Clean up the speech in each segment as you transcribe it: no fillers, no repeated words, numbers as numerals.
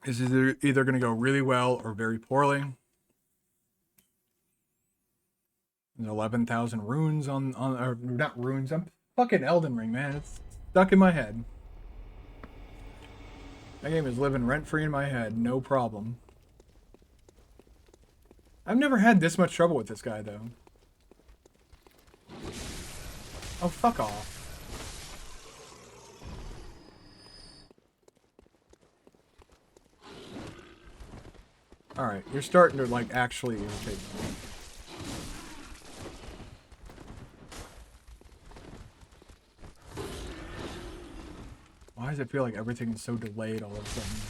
is either going to go really well or very poorly. There's 11,000 runes on, or not runes, I'm fucking Elden Ring, man. It's stuck in my head. That game is living rent-free in my head, no problem. I've never had this much trouble with this guy, though. Oh, fuck off. Alright, you're starting to, like, actually irritate me. Why does it feel like everything is so delayed all of a sudden?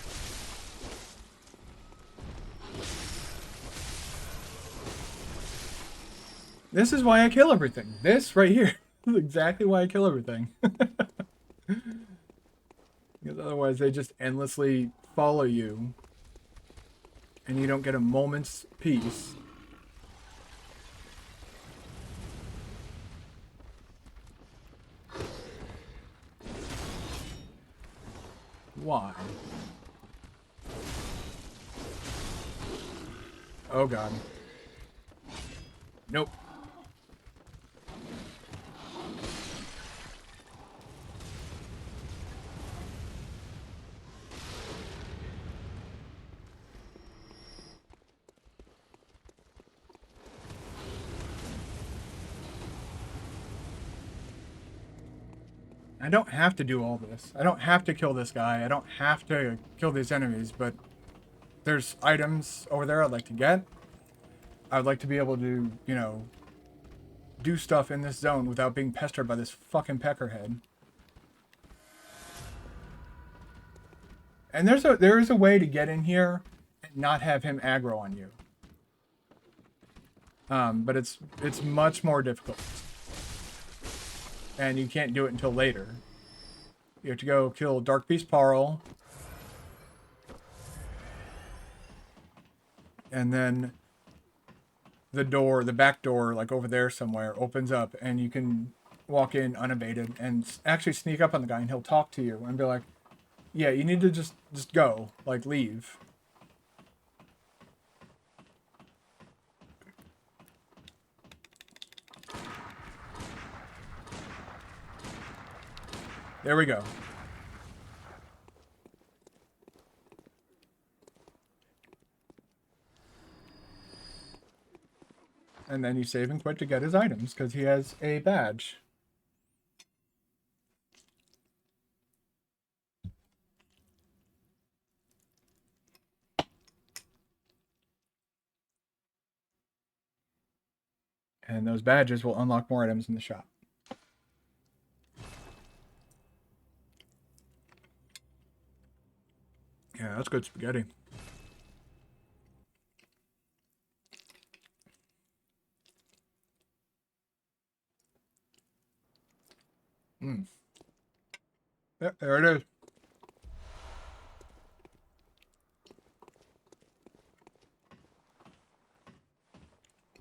This is why I kill everything. This right here is exactly why I kill everything. Because otherwise they just endlessly follow you and you don't get a moment's peace. Why? Oh god. Nope. I don't have to do all this. I don't have to kill this guy. I don't have to kill these enemies, but there's items over there I'd like to get. I'd like to be able to, you know, do stuff in this zone without being pestered by this fucking peckerhead. And there is a way to get in here and not have him aggro on you. But it's much more difficult. And you can't do it until later. You have to go kill Dark Beast Parl. And then the back door, like over there somewhere, opens up and you can walk in unabated and actually sneak up on the guy and he'll talk to you and be like, yeah, you need to just go, like leave. There we go. And then you save and quit to get his items, because he has a badge. And those badges will unlock more items in the shop. Yeah, that's good spaghetti. Yep, there it is.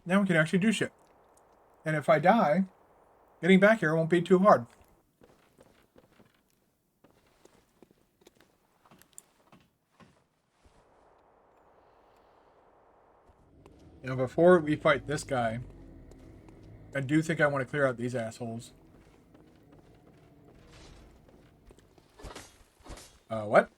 Now we can actually do shit. And if I die, getting back here won't be too hard. You know, before we fight this guy, I do think I want to clear out these assholes. What?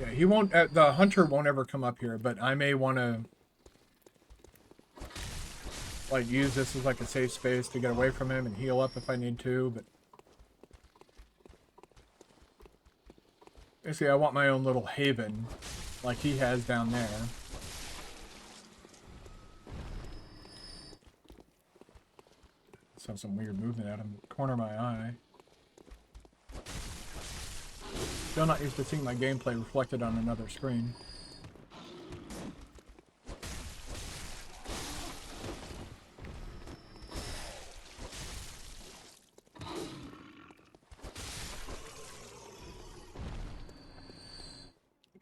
Yeah, he won't, the hunter won't ever come up here, but I may want to, like, use this as, like, a safe space to get away from him and heal up if I need to, but... Basically, I want my own little haven, like he has down there. Saw some weird movement out of the corner of my eye. Still not used to seeing my gameplay reflected on another screen.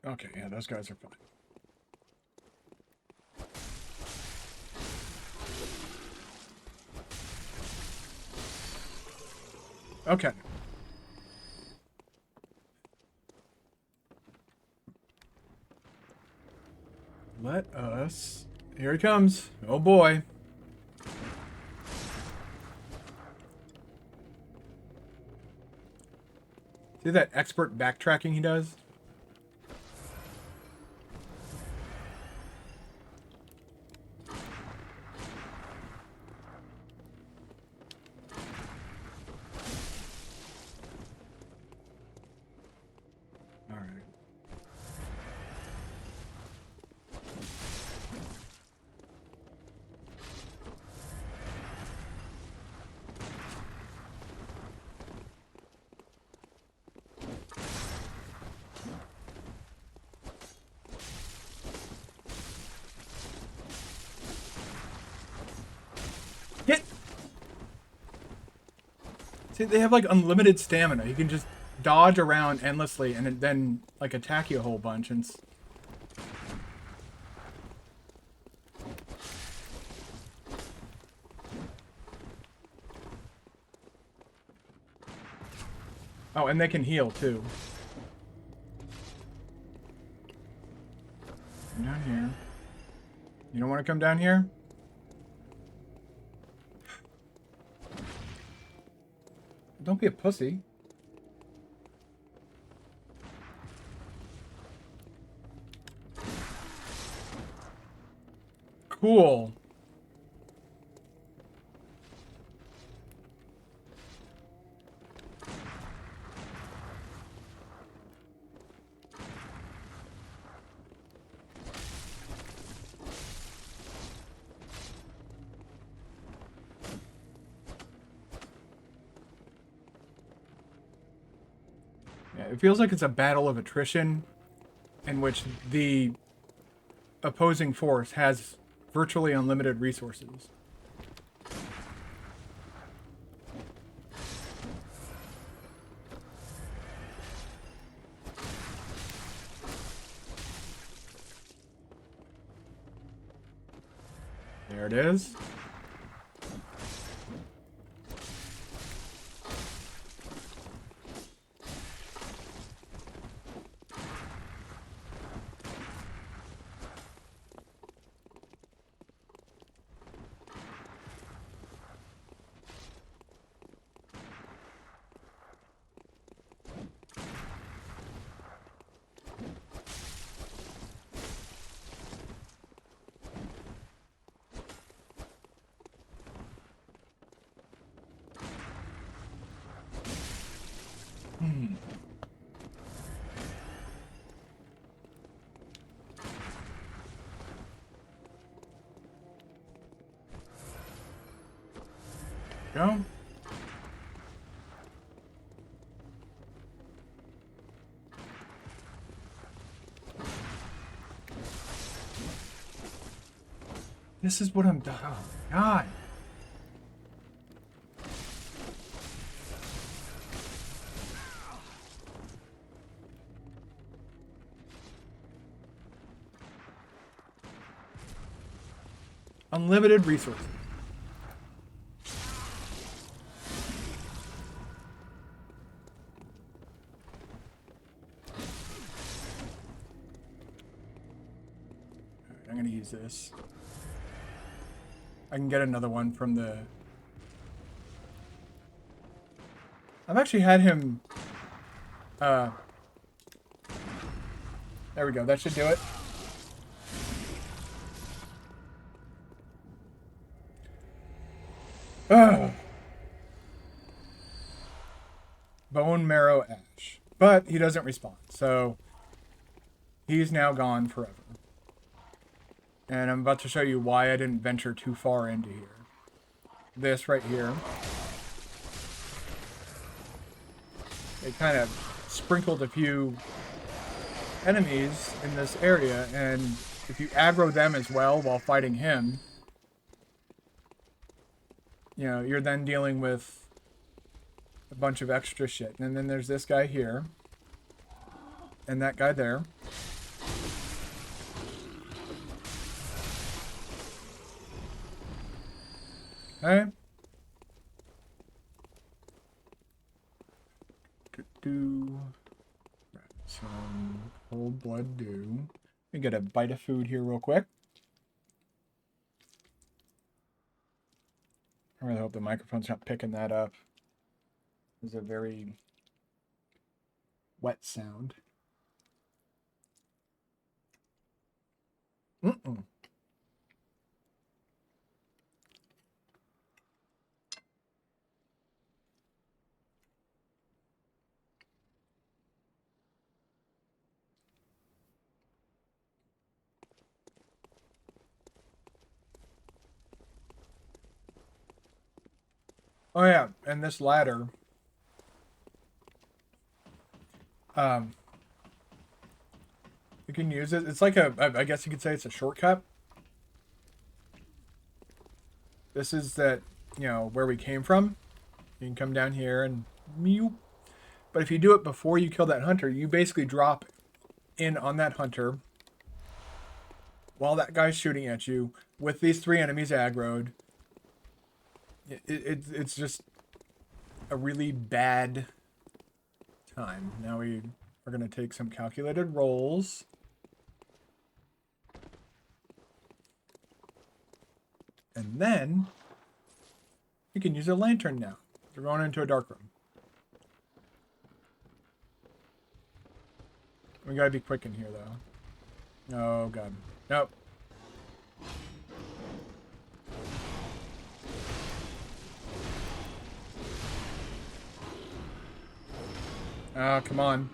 Okay, yeah, those guys are fine. Okay. Let us... Here he comes. Oh boy. See that expert backtracking he does? Alright. Get! See, they have like unlimited stamina. You can just dodge around endlessly and then like attack you a whole bunch and... Oh, and they can heal too. Come down here. You don't want to come down here? Don't be a pussy. Cool. Yeah, it feels like it's a battle of attrition in which the opposing force has virtually unlimited resources. There it is. Go. This is what I'm doing. Oh, God. Unlimited resources. Alright, I'm gonna use this. I can get another one from the... I've actually had him... There we go. That should do it. Ugh. Bone marrow ash. But he doesn't respond, so he's now gone forever. And I'm about to show you why I didn't venture too far into here. This right here. It kind of sprinkled a few enemies in this area, and if you aggro them as well while fighting him, you know, you're then dealing with a bunch of extra shit. And then there's this guy here, and that guy there. Okay. stew. Some cold blood dew. Let me get a bite of food here real quick. I really hope the microphone's not picking that up. It's a very wet sound. Mm-mm. Oh yeah, and this ladder, um, you can use it. It's like I guess you could say it's a shortcut. This is that, where we came from. You can come down here and mew. But if you do it before you kill that hunter, you basically drop in on that hunter while that guy's shooting at you with these 3 enemies aggroed. It's just a really bad time. Now we are going to take some calculated rolls. And then we can use a lantern now. We're going into a dark room. We gotta be quick in here, though. Oh, God. Nope. Ah, come on.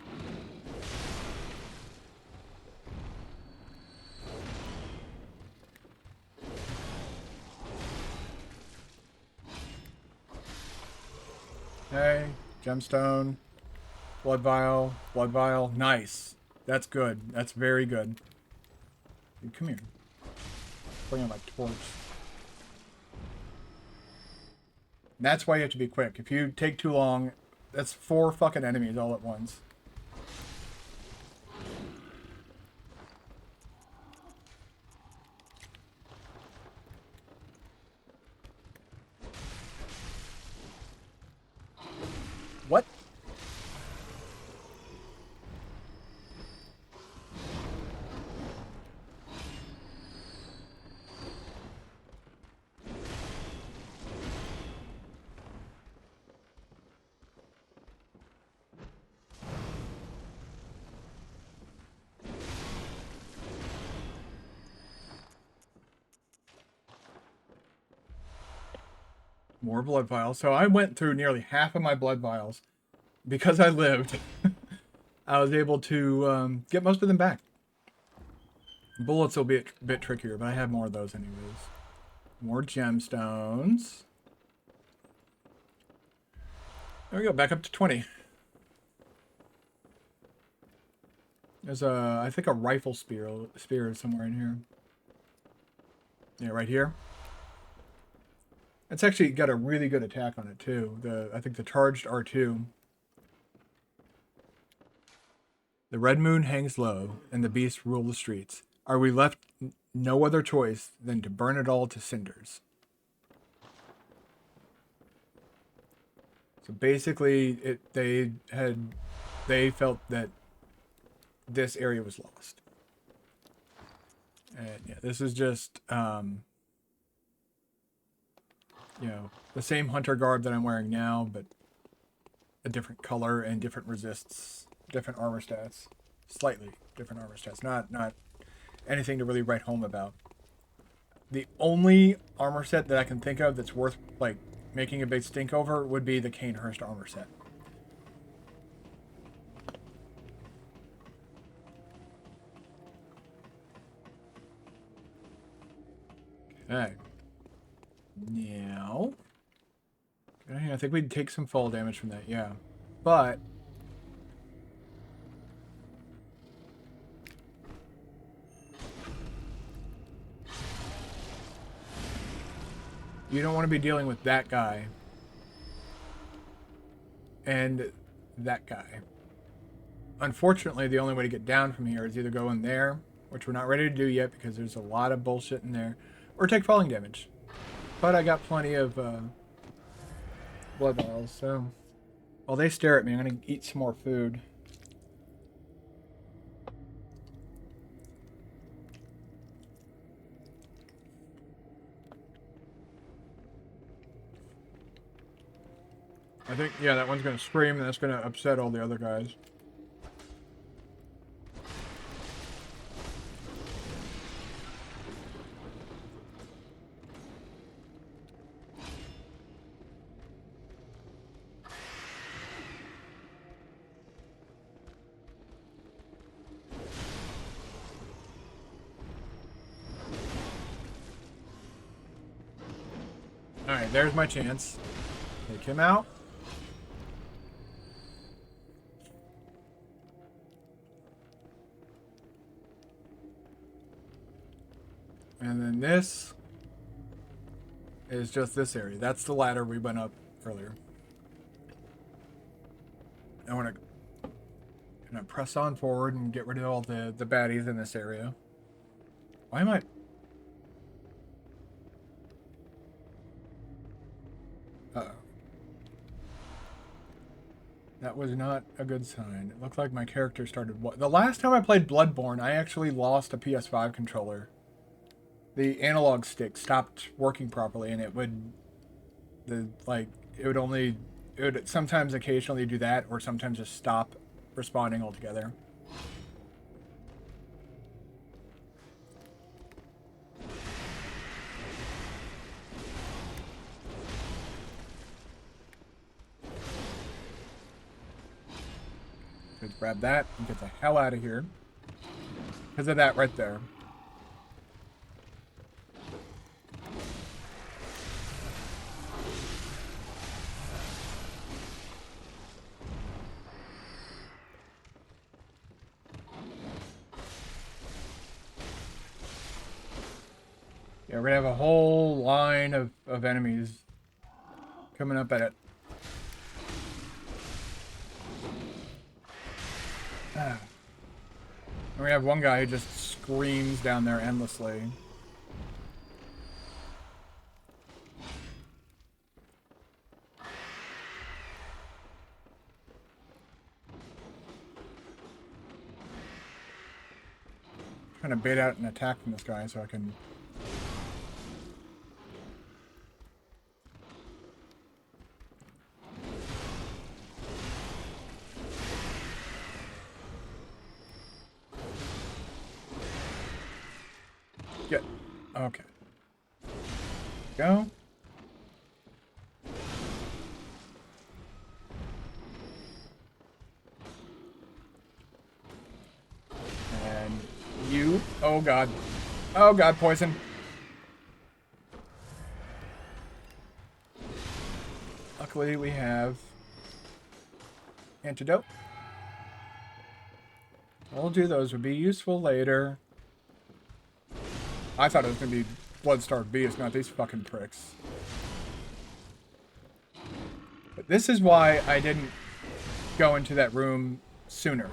Hey, gemstone, blood vial. Nice. That's good. That's very good. Dude, come here. Bring on my torch. That's why you have to be quick. If you take too long, that's 4 fucking enemies all at once. What? More blood vials. So I went through nearly half of my blood vials. Because I lived, I was able to get most of them back. Bullets will be a bit trickier, but I have more of those anyways. More gemstones. There we go, back up to 20. There's I think a rifle spear somewhere in here. Yeah, right here. It's actually got a really good attack on it too. I think the charged R2. The red moon hangs low, and the beasts rule the streets. Are we left no other choice than to burn it all to cinders? So basically, they felt that this area was lost. And yeah, this is just the same hunter garb that I'm wearing now, but a different color and different resists, different armor stats, slightly different armor stats. Not anything to really write home about. The only armor set that I can think of that's worth like making a big stink over would be the Canehurst armor set. Okay. Now, okay, I think we'd take some fall damage from that, yeah. But you don't want to be dealing with that guy and that guy. Unfortunately, the only way to get down from here is either go in there, which we're not ready to do yet because there's a lot of bullshit in there, or take falling damage. But I got plenty of blood vials, so While they stare at me, I'm gonna eat some more food. I think, yeah, that one's gonna scream and that's gonna upset all the other guys. Alright, there's my chance. Take him out. And then this is just this area. That's the ladder we went up earlier. I want to press on forward and get rid of all the baddies in this area. Why am I... Uh-oh. That was not a good sign. It looked like my character started... The last time I played Bloodborne, I actually lost a PS5 controller. The analog stick stopped working properly, and it would... It would sometimes occasionally do that, or sometimes just stop responding altogether. Let's grab that and get the hell out of here. Because of that right there. Yeah, we're gonna have a whole line of enemies coming up at it. And we have one guy who just screams down there endlessly. Trying to bait out an attack from this guy so I can... Get... Okay. Go. And you... Oh god. Oh god, poison. Luckily we have antidote. We'll do those. Would be useful later. I thought it was going to be Bloodstarved Beast, not these fucking pricks. But this is why I didn't go into that room sooner.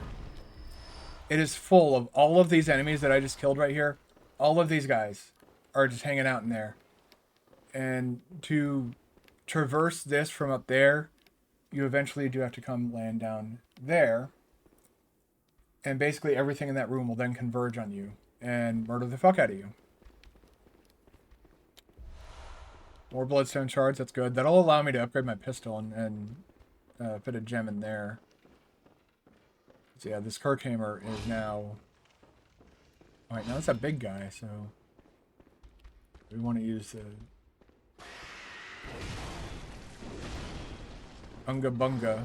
It is full of all of these enemies that I just killed right here. All of these guys are just hanging out in there. And to traverse this from up there, you eventually do have to come land down there. And basically everything in that room will then converge on you and murder the fuck out of you. More bloodstone shards, that's good. That'll allow me to upgrade my pistol and put a gem in there. So yeah, this Kirkhammer is now... Alright, now it's a big guy, so... We want to use the... Unga Bunga.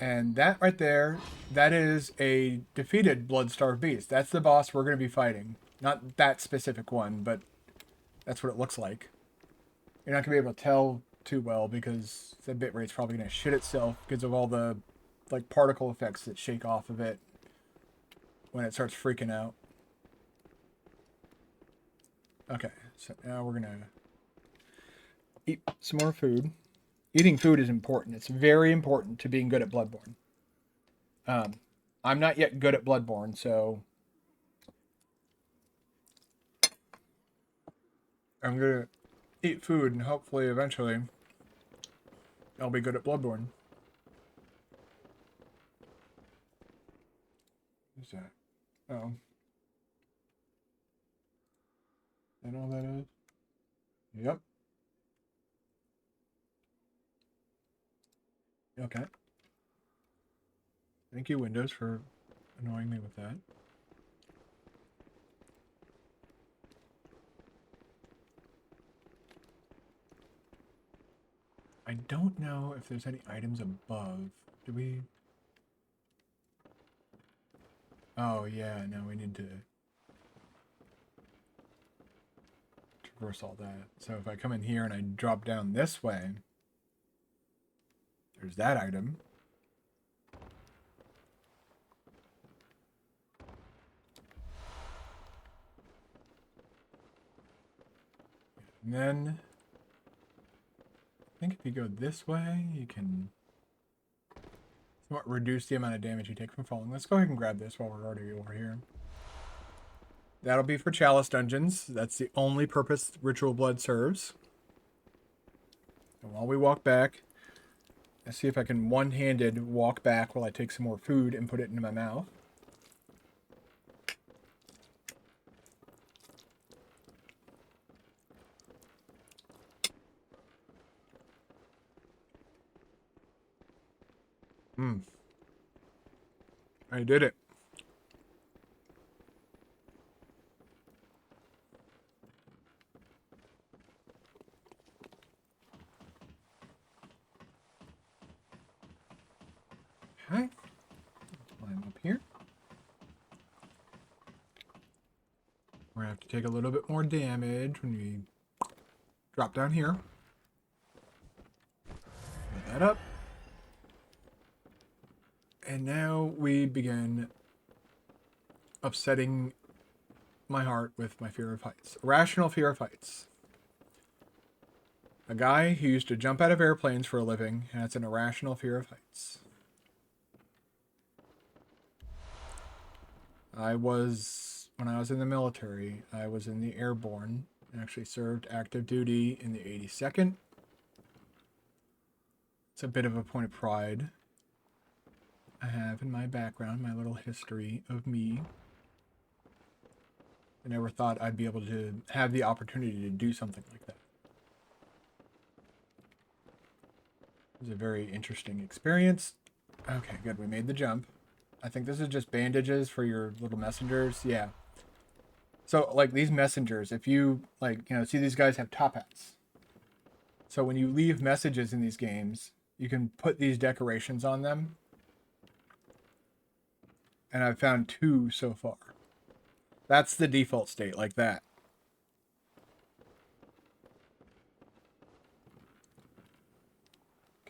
And that right there, that is a defeated Bloodstarved Beast. That's the boss we're going to be fighting. Not that specific one, but that's what it looks like. You're not going to be able to tell too well because the bitrate's probably going to shit itself because of all the like particle effects that shake off of it when it starts freaking out. Okay, so now we're going to eat some more food. Eating food is important. It's very important to being good at Bloodborne. I'm not yet good at Bloodborne, so I'm going to eat food, and hopefully eventually I'll be good at Bloodborne. What's that? Oh. That all that is? Yep. Okay. Thank you, Windows, for annoying me with that. I don't know if there's any items above. Do we... Oh, yeah, no, we need to traverse all that. So if I come in here and I drop down this way, there's that item. And then I think if you go this way, you can somewhat reduce the amount of damage you take from falling. Let's go ahead and grab this while we're already over here. That'll be for Chalice Dungeons. That's the only purpose Ritual Blood serves. And while we walk back, let's see if I can one-handed walk back while I take some more food and put it into my mouth. I did it. Okay. Climb up here. We're going to have to take a little bit more damage when we drop down here. Put that up. And now we begin upsetting my heart with my fear of heights. Irrational fear of heights. A guy who used to jump out of airplanes for a living has an irrational fear of heights. When I was in the military, I was in the airborne. I actually served active duty in the 82nd. It's a bit of a point of pride I have in my background, my little history of me. I never thought I'd be able to have the opportunity to do something like that. It was a very interesting experience. Okay, good. We made the jump. I think this is just bandages for your little messengers. Yeah. So, like, these messengers, if you, like, see these guys have top hats. So when you leave messages in these games, you can put these decorations on them. And I've found 2 so far. That's the default state, like that.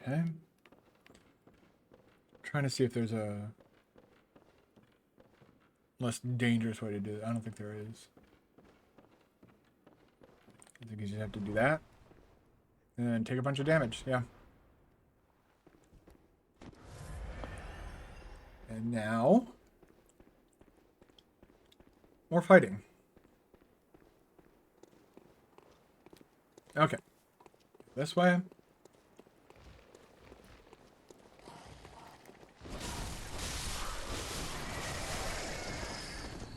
Okay. Trying to see if there's a less dangerous way to do it. I don't think there is. I think you just have to do that. And then take a bunch of damage, yeah. And now... more fighting. Okay. This way.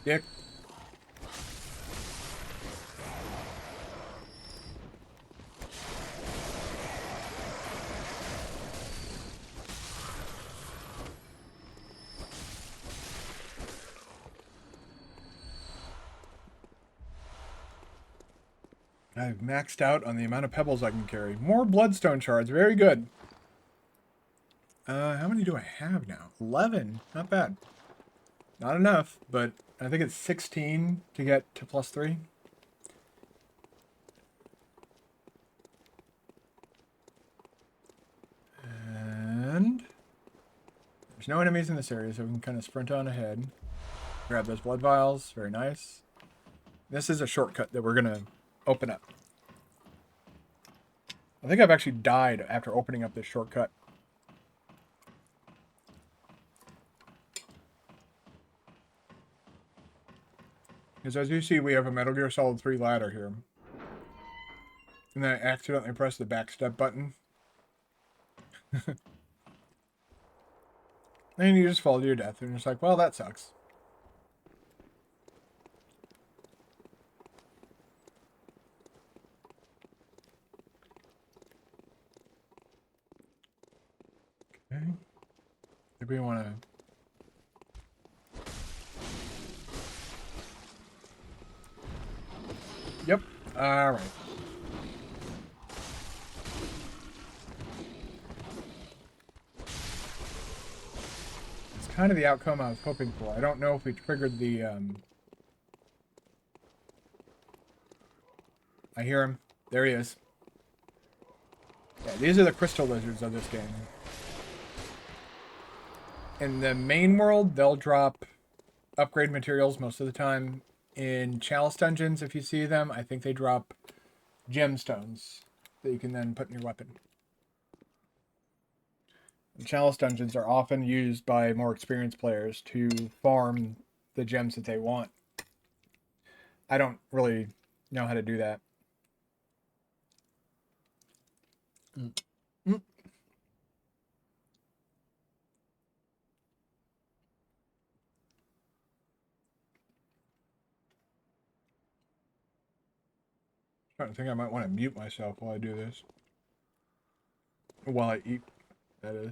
Dick. I've maxed out on the amount of pebbles I can carry. More bloodstone shards. Very good. How many do I have now? 11. Not bad. Not enough, but I think it's 16 to get to +3. And there's no enemies in this area, so we can kind of sprint on ahead. Grab those blood vials. Very nice. This is a shortcut that we're going to open up. I think I've actually died after opening up this shortcut. Because as you see, we have a Metal Gear Solid 3 ladder here. And then I accidentally pressed the backstep button. And you just fall to your death. And you're just like, well, that sucks. Okay. I think we want to... Yep. All right. It's kind of the outcome I was hoping for. I don't know if we triggered the... I hear him. There he is. Yeah, these are the crystal lizards of this game. In the main world, they'll drop upgrade materials most of the time. In chalice dungeons, if you see them, I think they drop gemstones that you can then put in your weapon. And chalice dungeons are often used by more experienced players to farm the gems that they want. I don't really know how to do that. Mm. I think I might want to mute myself while I do this. While I eat, that is.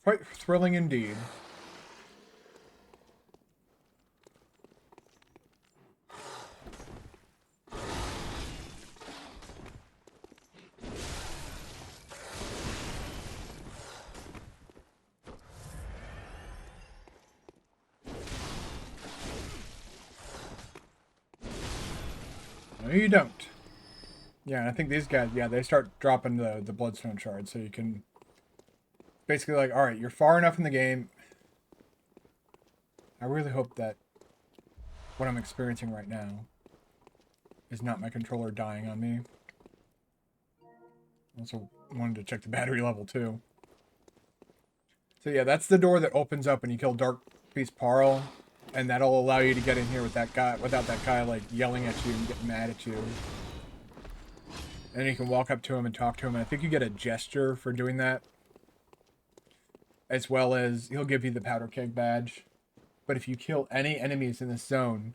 Quite thrilling indeed. No, you don't. Yeah, I think these guys, yeah, they start dropping the bloodstone shards, so you can basically like, all right, you're far enough in the game. I really hope that what I'm experiencing right now is not my controller dying on me. Also wanted to check the battery level too. So yeah, that's the door that opens up when you kill Dark Beast Parl, and that'll allow you to get in here with that guy without that guy like yelling at you and getting mad at you. And then you can walk up to him and talk to him, and I think you get a gesture for doing that. As well as he'll give you the powder keg badge. But if you kill any enemies in this zone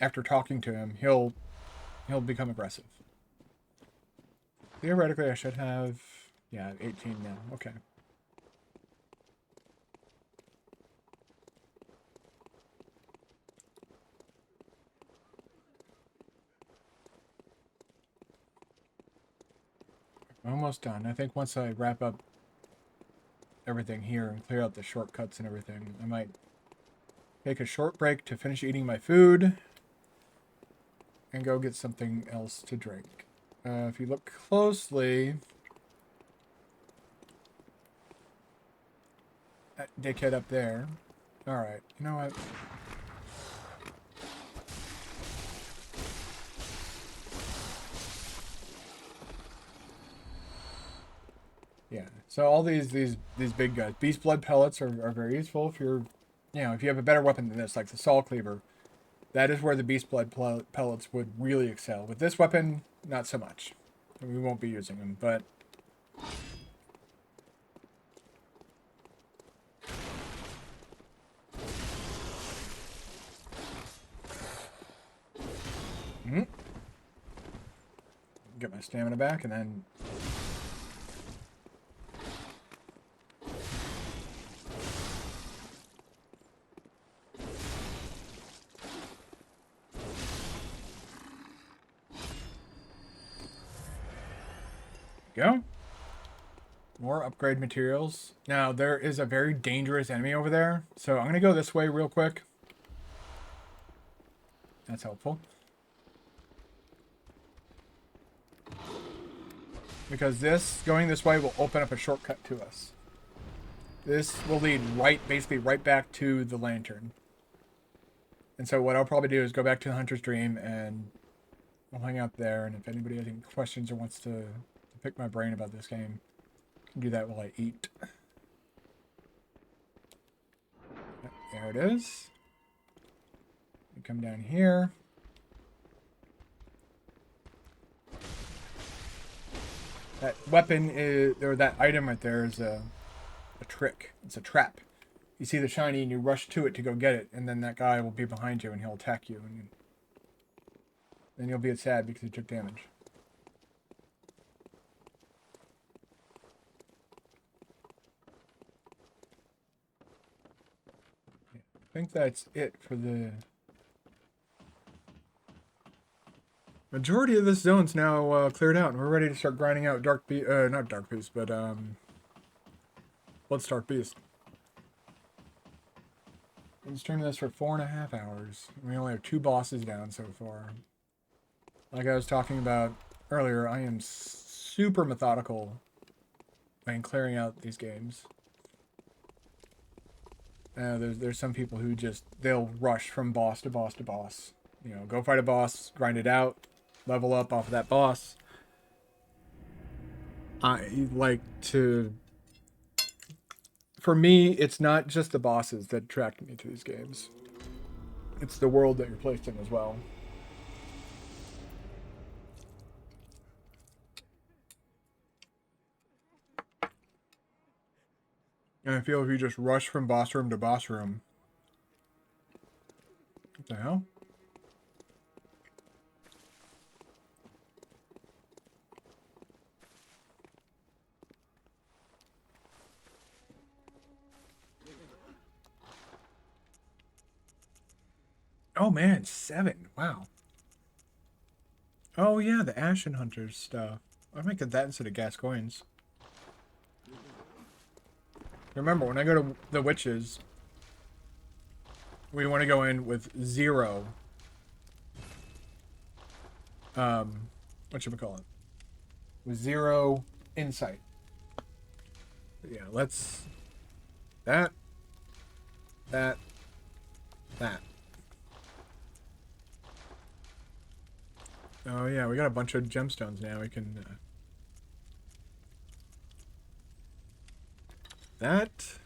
after talking to him, he'll become aggressive. Theoretically, I should have... Yeah, 18 now. Okay. Almost done. I think once I wrap up everything here and clear out the shortcuts and everything, I might take a short break to finish eating my food and go get something else to drink. If you look closely... That dickhead up there. Alright, you know what? Yeah, so all these big guys. Beast blood pellets are very useful if you're, you know, if you have a better weapon than this, like the saw cleaver. That is where the beast blood pellets would really excel. With this weapon, not so much. We won't be using them, but... Get my stamina back, and then... Go. More upgrade materials. Now, there is a very dangerous enemy over there, so I'm going to go this way real quick. That's helpful. Because going this way will open up a shortcut to us. This will lead basically right back to the lantern. And so what I'll probably do is go back to the Hunter's Dream and I'll hang out there. And if anybody has any questions or wants to pick my brain about this game, I can do that while I eat. There it is. You come down here. That weapon is, or that item right there is a trick. It's a trap. You see the shiny and you rush to it to go get it, and then that guy will be behind you and he'll attack you, and then you'll be sad because you took damage. I think that's it for the majority of this zone's now cleared out, and we're ready to start grinding out not Dark Beast, but Bloodstark Beast. Been streaming this for 4.5 hours. We only have 2 bosses down so far. Like I was talking about earlier, I am super methodical when clearing out these games. There's some people who just, they'll rush from boss to boss to boss. You know, go fight a boss, grind it out, level up off of that boss. I like to... For me, it's not just the bosses that attract me to these games. It's the world that you're placed in as well. And I feel if you just rush from boss room to boss room... What the hell? Oh man, 7. Wow. Oh yeah, the Ashen Hunters stuff. I might get that instead of Gascoigne's. Remember, when I go to the witches, we want to go in with 0. Whatchamacallit? With 0 insight. But yeah, let's... That. Oh yeah, we got a bunch of gemstones now. We can... that.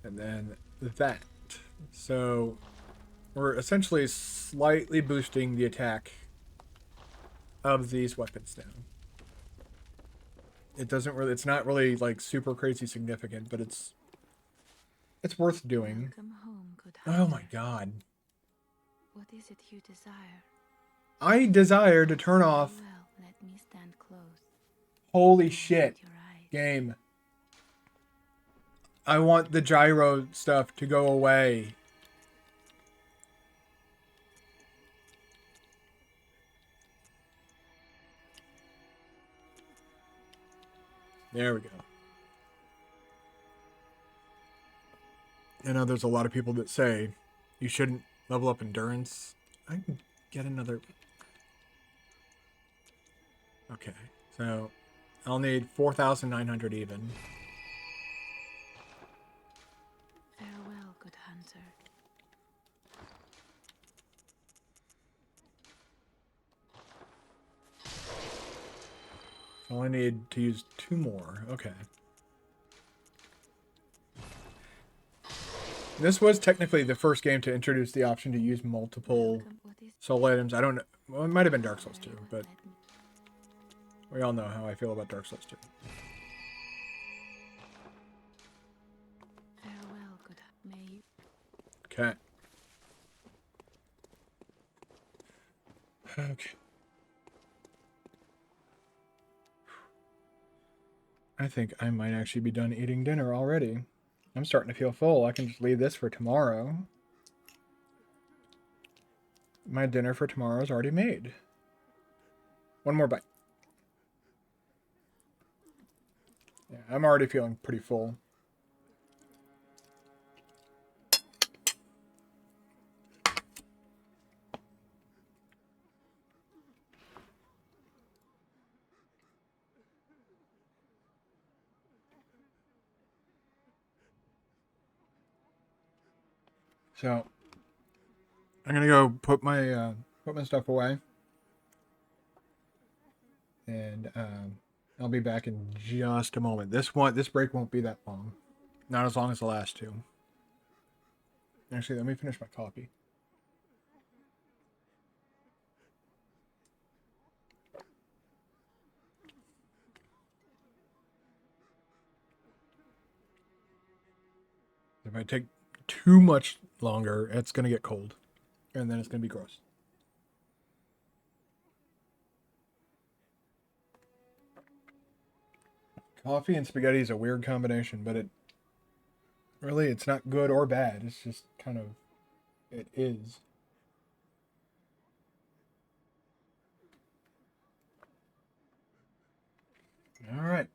And then that. So we're essentially slightly boosting the attack of these weapons now. It doesn't really, it's not really like super crazy significant, but it's worth doing. Welcome home, good Oh hunter. my god. What is it you desire? I desire to turn off. Very well, let me stand close. Holy Look shit. at your eyes. Game. I want the gyro stuff to go away. There we go. I know there's a lot of people that say you shouldn't level up endurance. I can get another... Okay, so I'll need 4,900 even. Farewell, good hunter. So I need to use 2 more. Okay. This was technically the first game to introduce the option to use multiple soul items. I don't know. Well, it might have been Dark Souls 2, but we all know how I feel about Dark Souls 2. Farewell, good may you. Okay. Okay. I think I might actually be done eating dinner already. I'm starting to feel full. I can just leave this for tomorrow. My dinner for tomorrow is already made. One more bite. Yeah, I'm already feeling pretty full. So I'm gonna go put my stuff away, and I'll be back in just a moment. This break won't be that long. Not as long as the last two. Actually, let me finish my coffee. If I take too much longer, it's going to get cold. And then it's going to be gross. Coffee and spaghetti is a weird combination, but it's not good or bad. It's just kind of, it is. All right.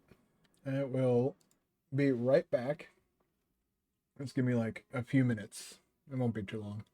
I will be right back. Just give me like a few minutes. It won't be too long.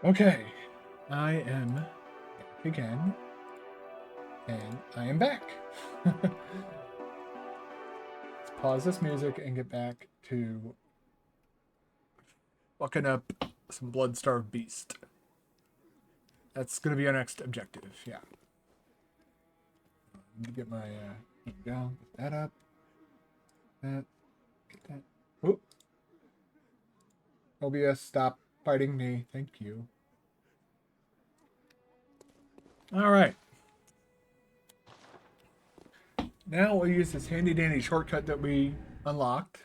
Okay, I am back again, and I am back. Let's pause this music and get back to fucking up some blood-starved beast. That's gonna be our next objective. Yeah. Let me get my here we go. Get that up. That. Get that. Oop. OBS, stop fighting me. Thank you. All right. Now we'll use this handy dandy shortcut that we unlocked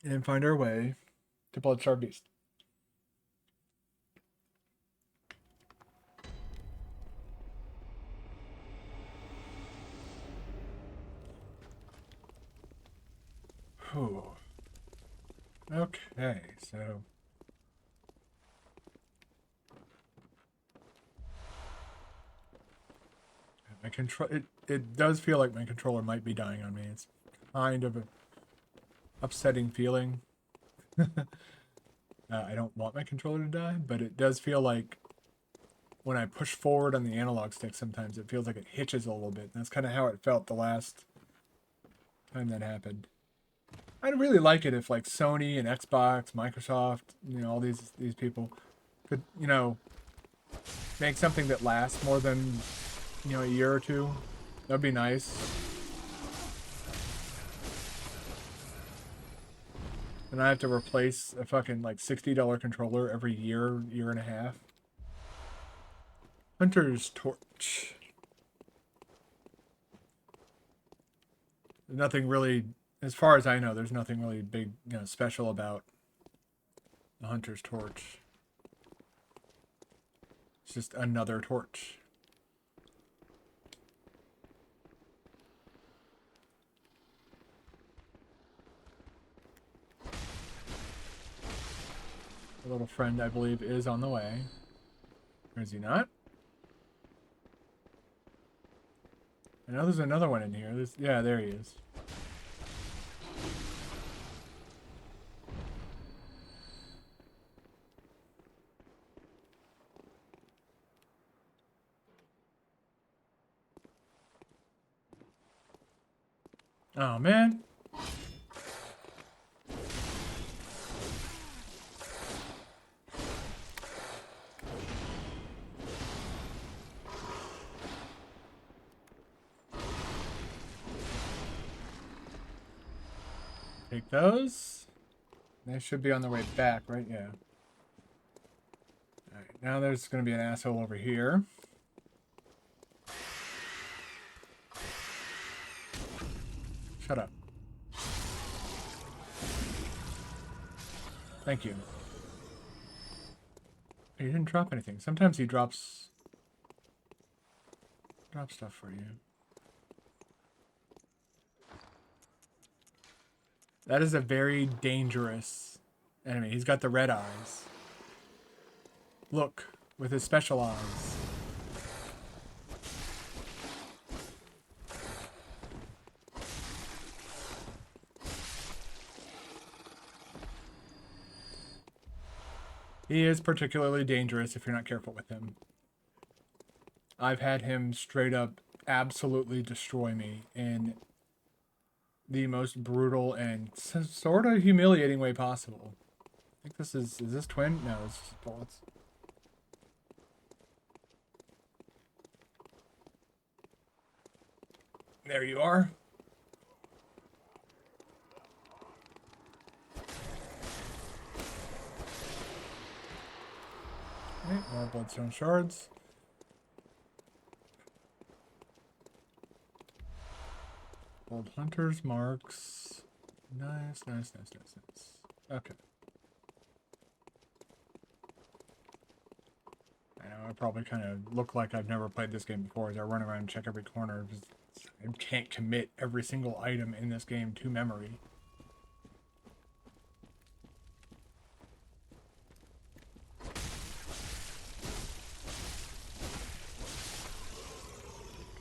and find our way to Bloodstar Beast. Whew. Okay, so my control it does feel like my controller might be dying on me. It's kind of an upsetting feeling. I don't want my controller to die, but it does feel like when I push forward on the analog stick, sometimes it feels like it hitches a little bit. That's kind of how it felt the last time that happened. I'd really like it if like Sony and Xbox, Microsoft, all these people could, make something that lasts more than, a year or two. That'd be nice. And I have to replace a fucking like $60 controller every year, year and a half. Hunter's Torch. Nothing really, as far as I know, there's nothing really big, special about the Hunter's Torch. It's just another torch. A little friend, I believe, is on the way. Or is he not? I know there's another one in here. Yeah, there he is. Oh, man. Take those. They should be on their way back, right? Yeah. Alright, now there's going to be an asshole over here. Shut up. Thank you. He didn't drop anything. Sometimes he drops stuff for you. That is a very dangerous enemy. He's got the red eyes. Look, with his special eyes. He is particularly dangerous if you're not careful with him. I've had him straight up absolutely destroy me in the most brutal and sort of humiliating way possible. I think this is this twin? No, it's just bullets. There you are. Okay, more bloodstone shards. Old hunter's marks. Nice. Okay. I know I probably kind of look like I've never played this game before as I run around and check every corner because I can't commit every single item in this game to memory.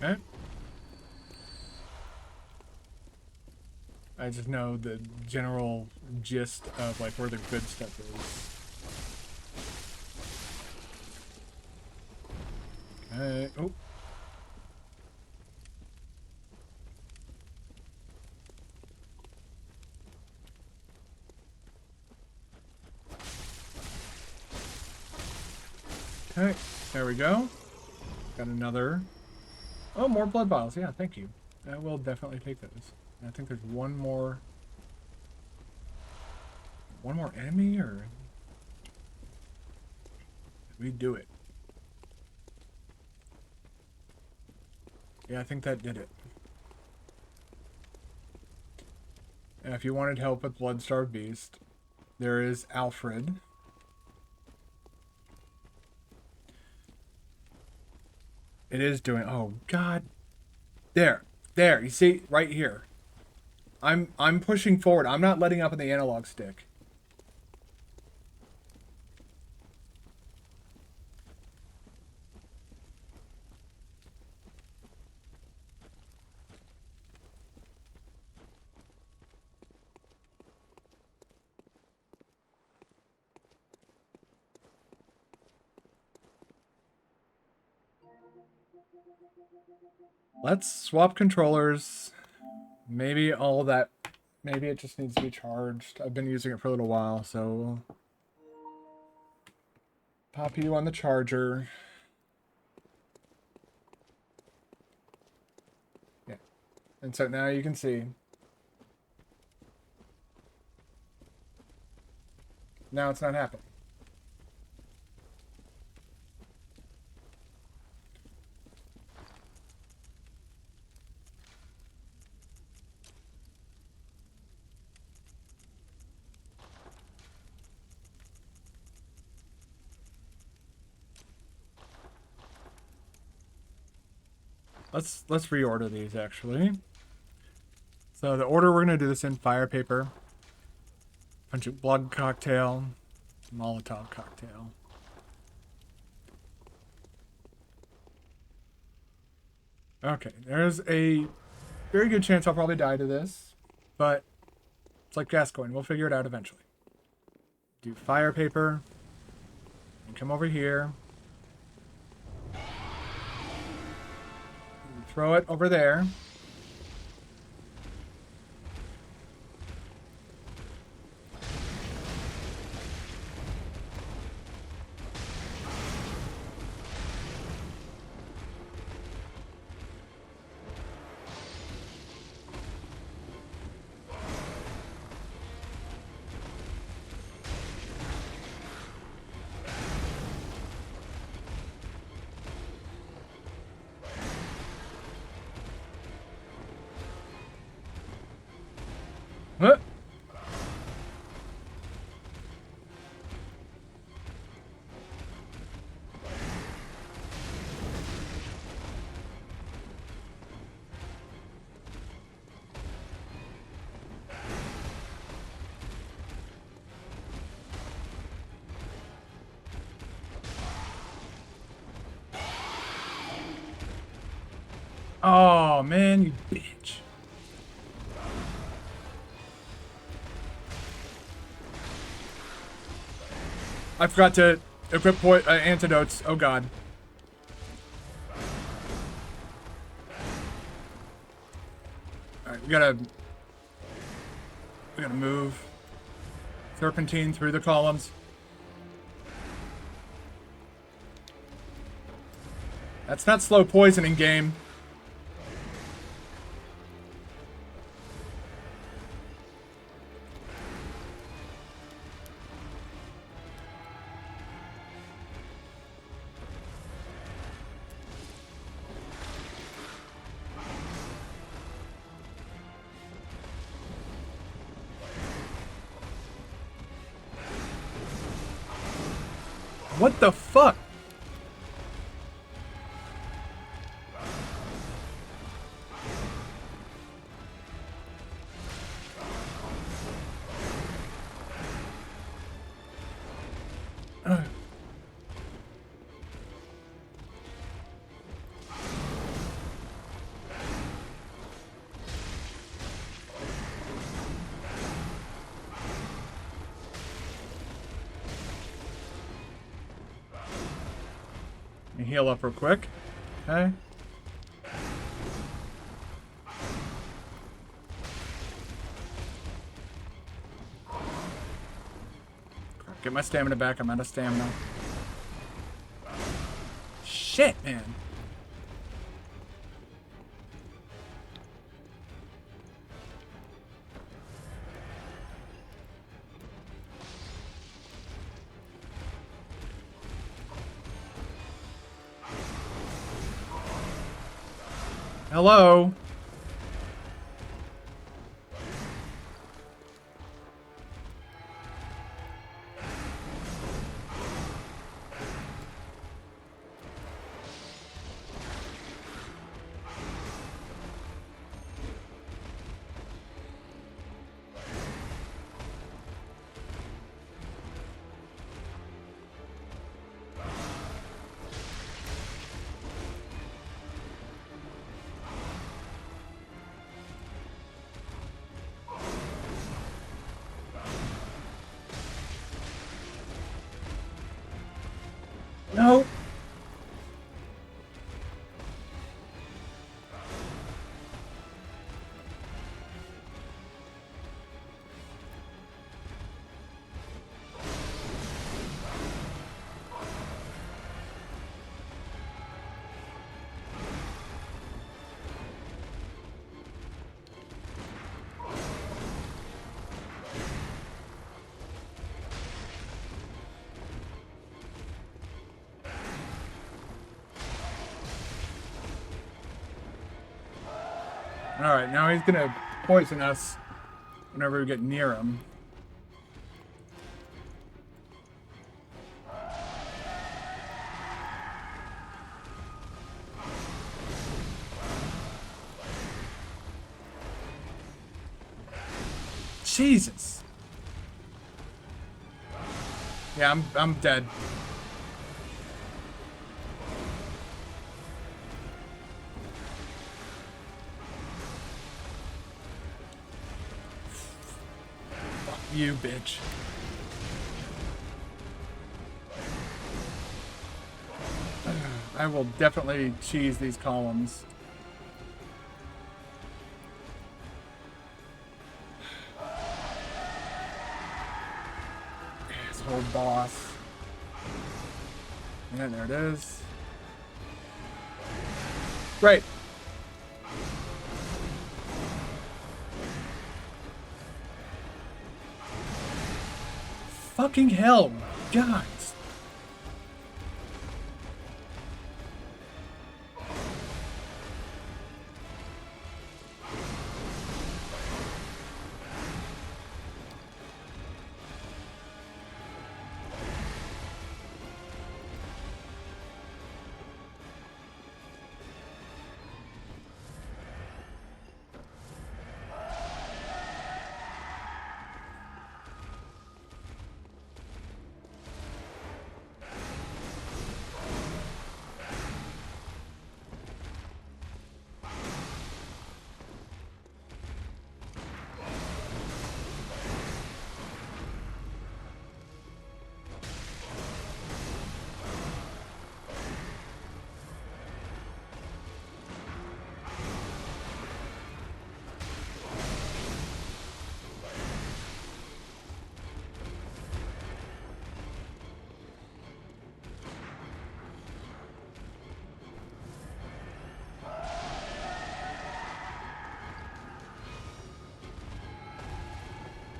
Okay. I just know the general gist of like where the good stuff is. Okay. Oh. Okay, there we go. Got another. Oh, more blood vials. Yeah, thank you. I will definitely take those. I think there's one more enemy, or did we do it? Yeah, I think that did it. And if you wanted help with Bloodstarved Beast, there is Alfred. It is doing. Oh God, there. You see, right here. I'm pushing forward. I'm not letting up on the analog stick. Let's swap controllers. Maybe all that. Maybe it just needs to be charged. I've been using it for a little while, so pop you on the charger. Yeah. And so now you can see. Now it's not happening. Let's reorder these actually. So the order we're gonna do this in: fire paper, punch of blood cocktail, Molotov cocktail. Okay, there's a very good chance I'll probably die to this, but it's like Gascoigne. We'll figure it out eventually. Do fire paper, and come over here. Throw it over there. Huh? Oh man, you bitch. I forgot to equip antidotes. Oh god. Alright, we gotta move. Serpentine through the columns. That's not slow poisoning, game. What the fuck? And heal up real quick. Okay. Get my stamina back. I'm out of stamina. Shit, man. Hello. No. Alright, now he's gonna poison us whenever we get near him. Jesus. Yeah, I'm dead. Fuck you, bitch. I will definitely cheese these columns. Asshole boss. And there it is. Great. Fucking hell. God.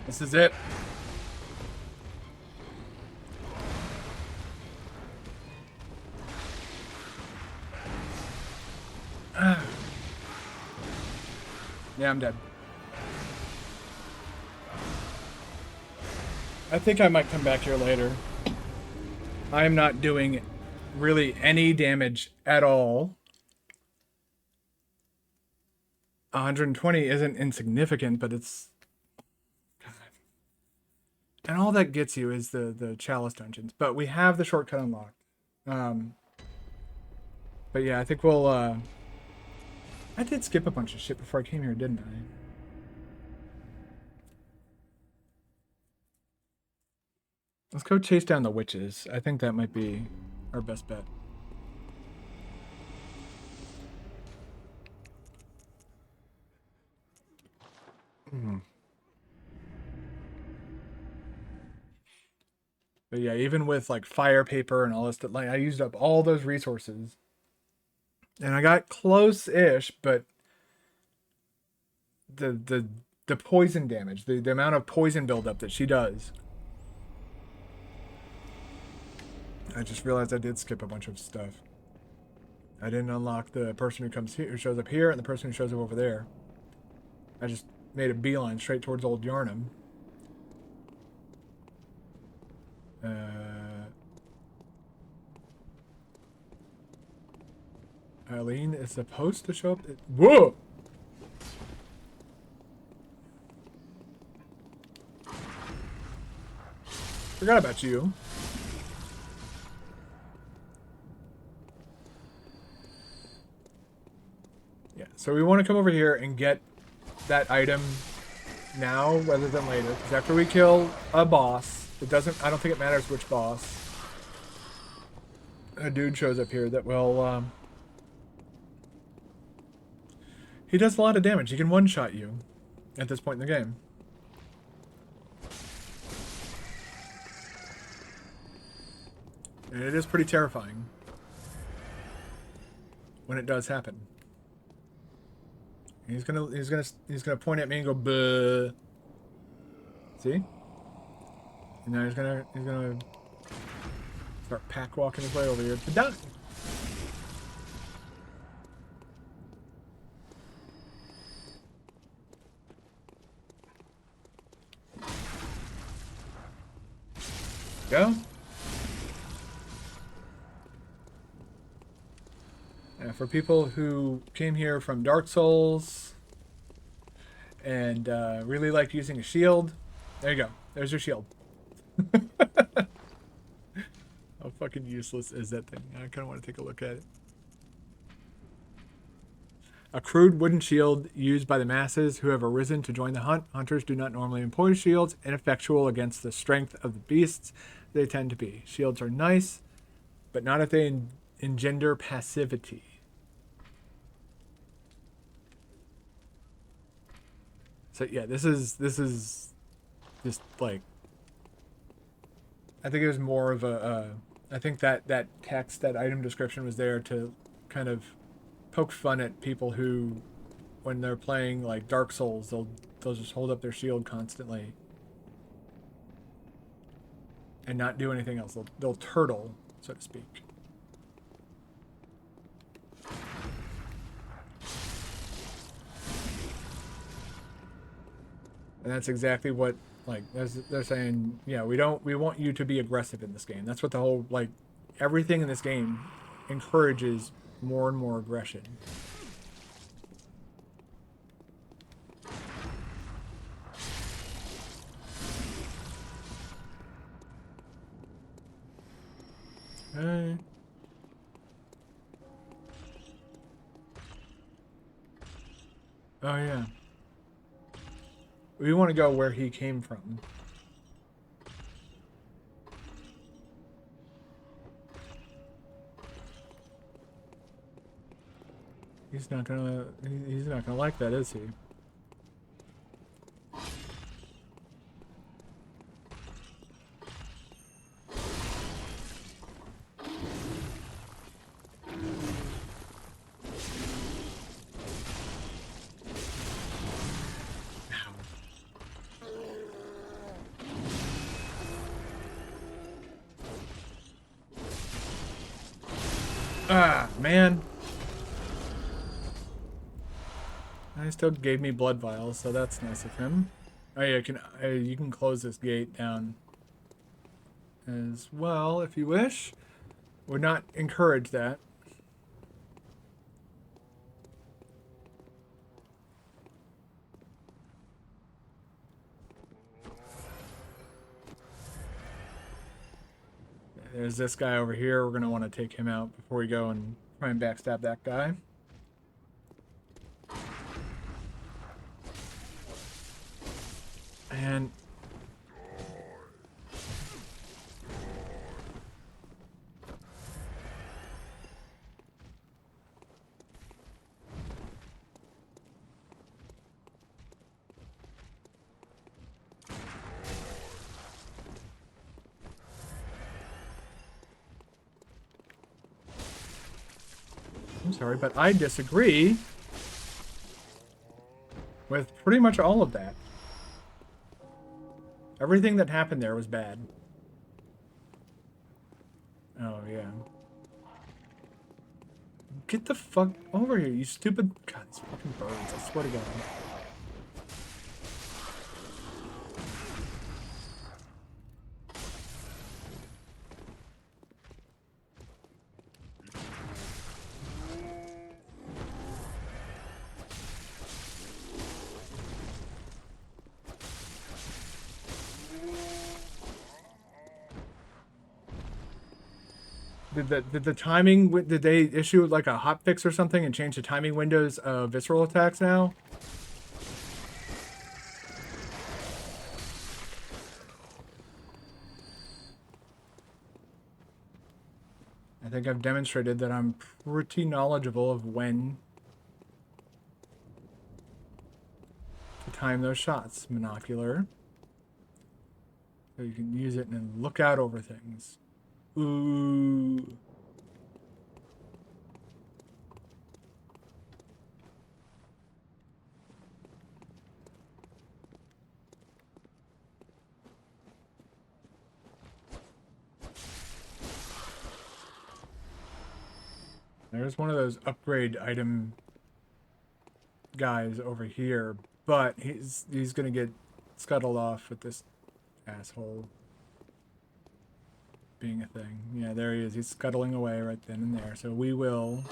This is it. Yeah, I'm dead. I think I might come back here later. I'm not doing really any damage at all. 120 isn't insignificant, but it's... God. And all that gets you is the chalice dungeons. But we have the shortcut unlocked. But yeah, I think we'll... I did skip a bunch of shit before I came here, didn't I? Let's go chase down the witches. I think that might be our best bet. Mm. But yeah, even with like fire paper and all this stuff, like I used up all those resources. And I got close-ish, but the the poison damage, the amount of poison buildup that she does. I just realized I did skip a bunch of stuff. I didn't unlock the person who comes here, who shows up here, and the person who shows up over there. I just made a beeline straight towards old Yarnum. Eileen is supposed to show up. Whoa! Forgot about you. Yeah, so we want to come over here and get that item now rather than later. Because after we kill a boss, it doesn't. I don't think it matters which boss. A dude shows up here that will. He does a lot of damage. He can one-shot you at this point in the game. And it is pretty terrifying when it does happen. He's gonna point at me and go buh. See? And now he's gonna start pack walking his way over here to die. Go. For people who came here from Dark Souls and really like using a shield, there you go. There's your shield. How fucking useless is that thing? I kind of want to take a look at it. A crude wooden shield used by the masses who have arisen to join the hunt. Hunters do not normally employ shields, ineffectual against the strength of the beasts they tend to be. Shields are nice, but not if they engender passivity. So yeah, this is just like, I think it was more of a I think that text, that item description was there to kind of poke fun at people who, when they're playing like Dark Souls, they'll just hold up their shield constantly and not do anything else. They'll turtle, so to speak. And that's exactly what, like, they're saying, yeah, we want you to be aggressive in this game. That's what the whole, like, everything in this game encourages more and more aggression. Hey. Oh yeah. We want to go where he came from. He's not gonna like that, is he? Ah, man. He still gave me blood vials, so that's nice of him. Oh yeah, you can close this gate down as well if you wish. Would not encourage that. There's this guy over here. We're gonna want to take him out before we go and try and backstab that guy. And I'm sorry, but I disagree with pretty much all of that. Everything that happened there was bad. Oh, yeah. Get the fuck over here, you stupid... God, these fucking birds, I swear to God. Did the timing, did they issue like a hotfix or something and change the timing windows of visceral attacks now? I think I've demonstrated that I'm pretty knowledgeable of when to time those shots. Monocular. So you can use it and look out over things. Ooh. There's one of those upgrade item guys over here, but he's gonna get scuttled off with this asshole being a thing. Yeah, there he is. He's scuttling away right then and there. So we will...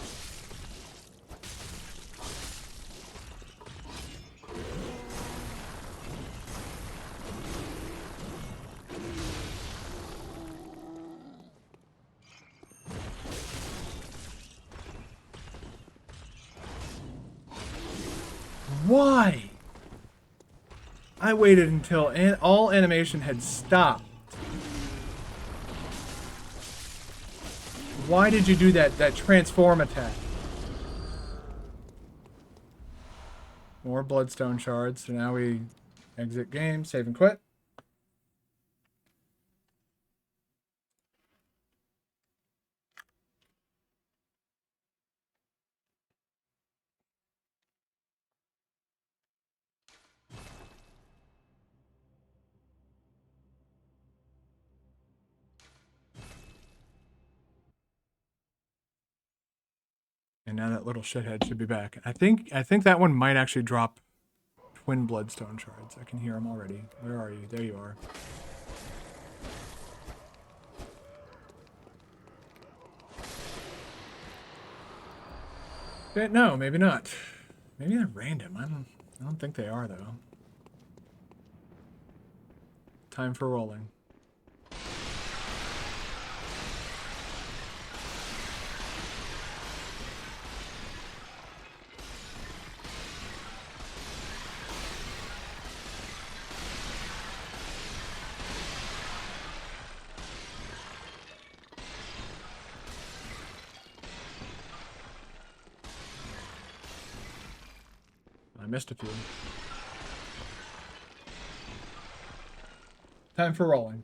Why? I waited until all animation had stopped. Why did you do that transform attack? More bloodstone shards. So now we exit game, save and quit. And now that little shithead should be back. I think that one might actually drop twin bloodstone shards. I can hear them already. Where are you? There you are. No, maybe not. Maybe they're random. I don't think they are though. Time for rolling. I missed a few. Time for rolling.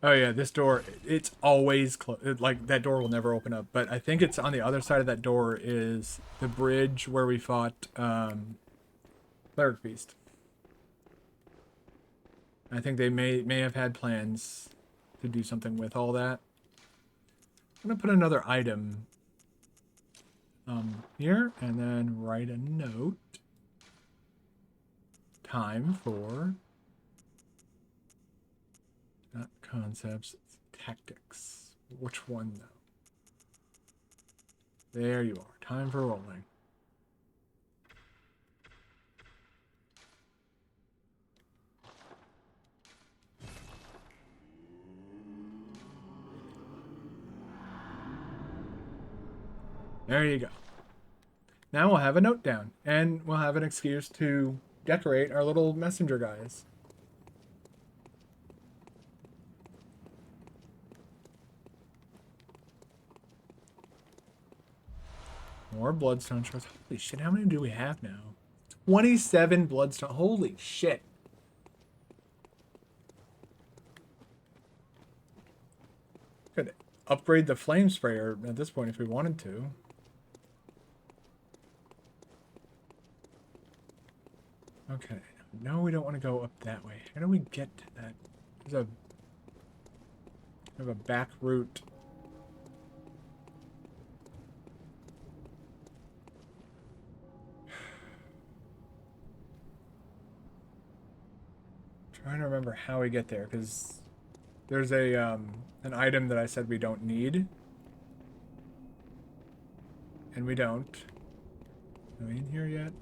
Oh yeah, this door, it's always closed. Like, that door will never open up. But I think it's on the other side of that door is the bridge where we fought Cleric Beast. I think they may have had plans to do something with all that. I'm going to put another item here and then write a note. Time for... Not concepts, it's tactics. Which one, though? There you are. Time for rolling. There you go. Now we'll have a note down, and we'll have an excuse to decorate our little messenger guys. More bloodstone shards. Holy shit, how many do we have now? 27 bloodstone. Holy shit. Could upgrade the flame sprayer at this point if we wanted to. Okay. No, we don't want to go up that way. How do we get to that? There's a back route. Trying to remember how we get there, because there's an item that I said we don't need. And we don't. Are we in here yet?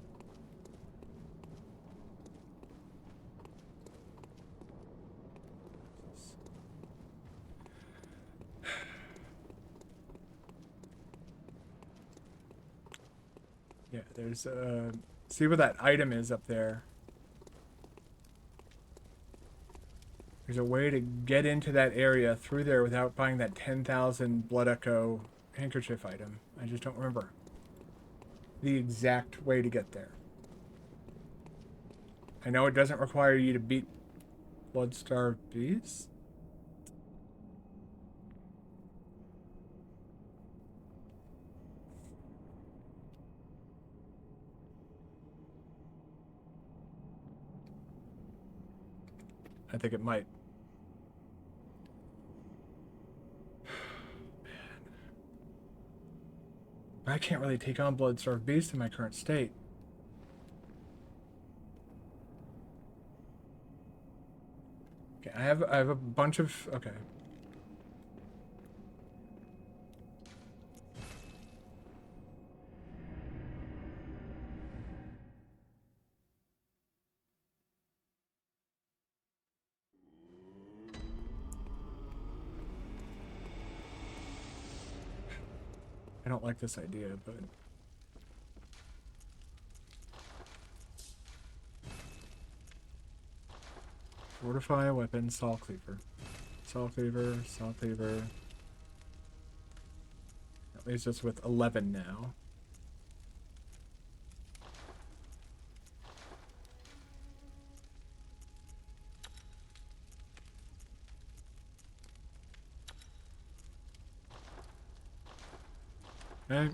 Yeah, there's see where that item is up there. There's a way to get into that area through there without buying that 10,000 Blood Echo handkerchief item. I just don't remember the exact way to get there. I know it doesn't require you to beat Bloodstarved Beast. I think it might. I can't really take on Bloodstarved Beast in my current state. Okay, I have a bunch of okay. I don't like this idea, but fortify a weapon, saw cleaver. Saw cleaver, saw cleaver. That leaves us with 11 now. Okay.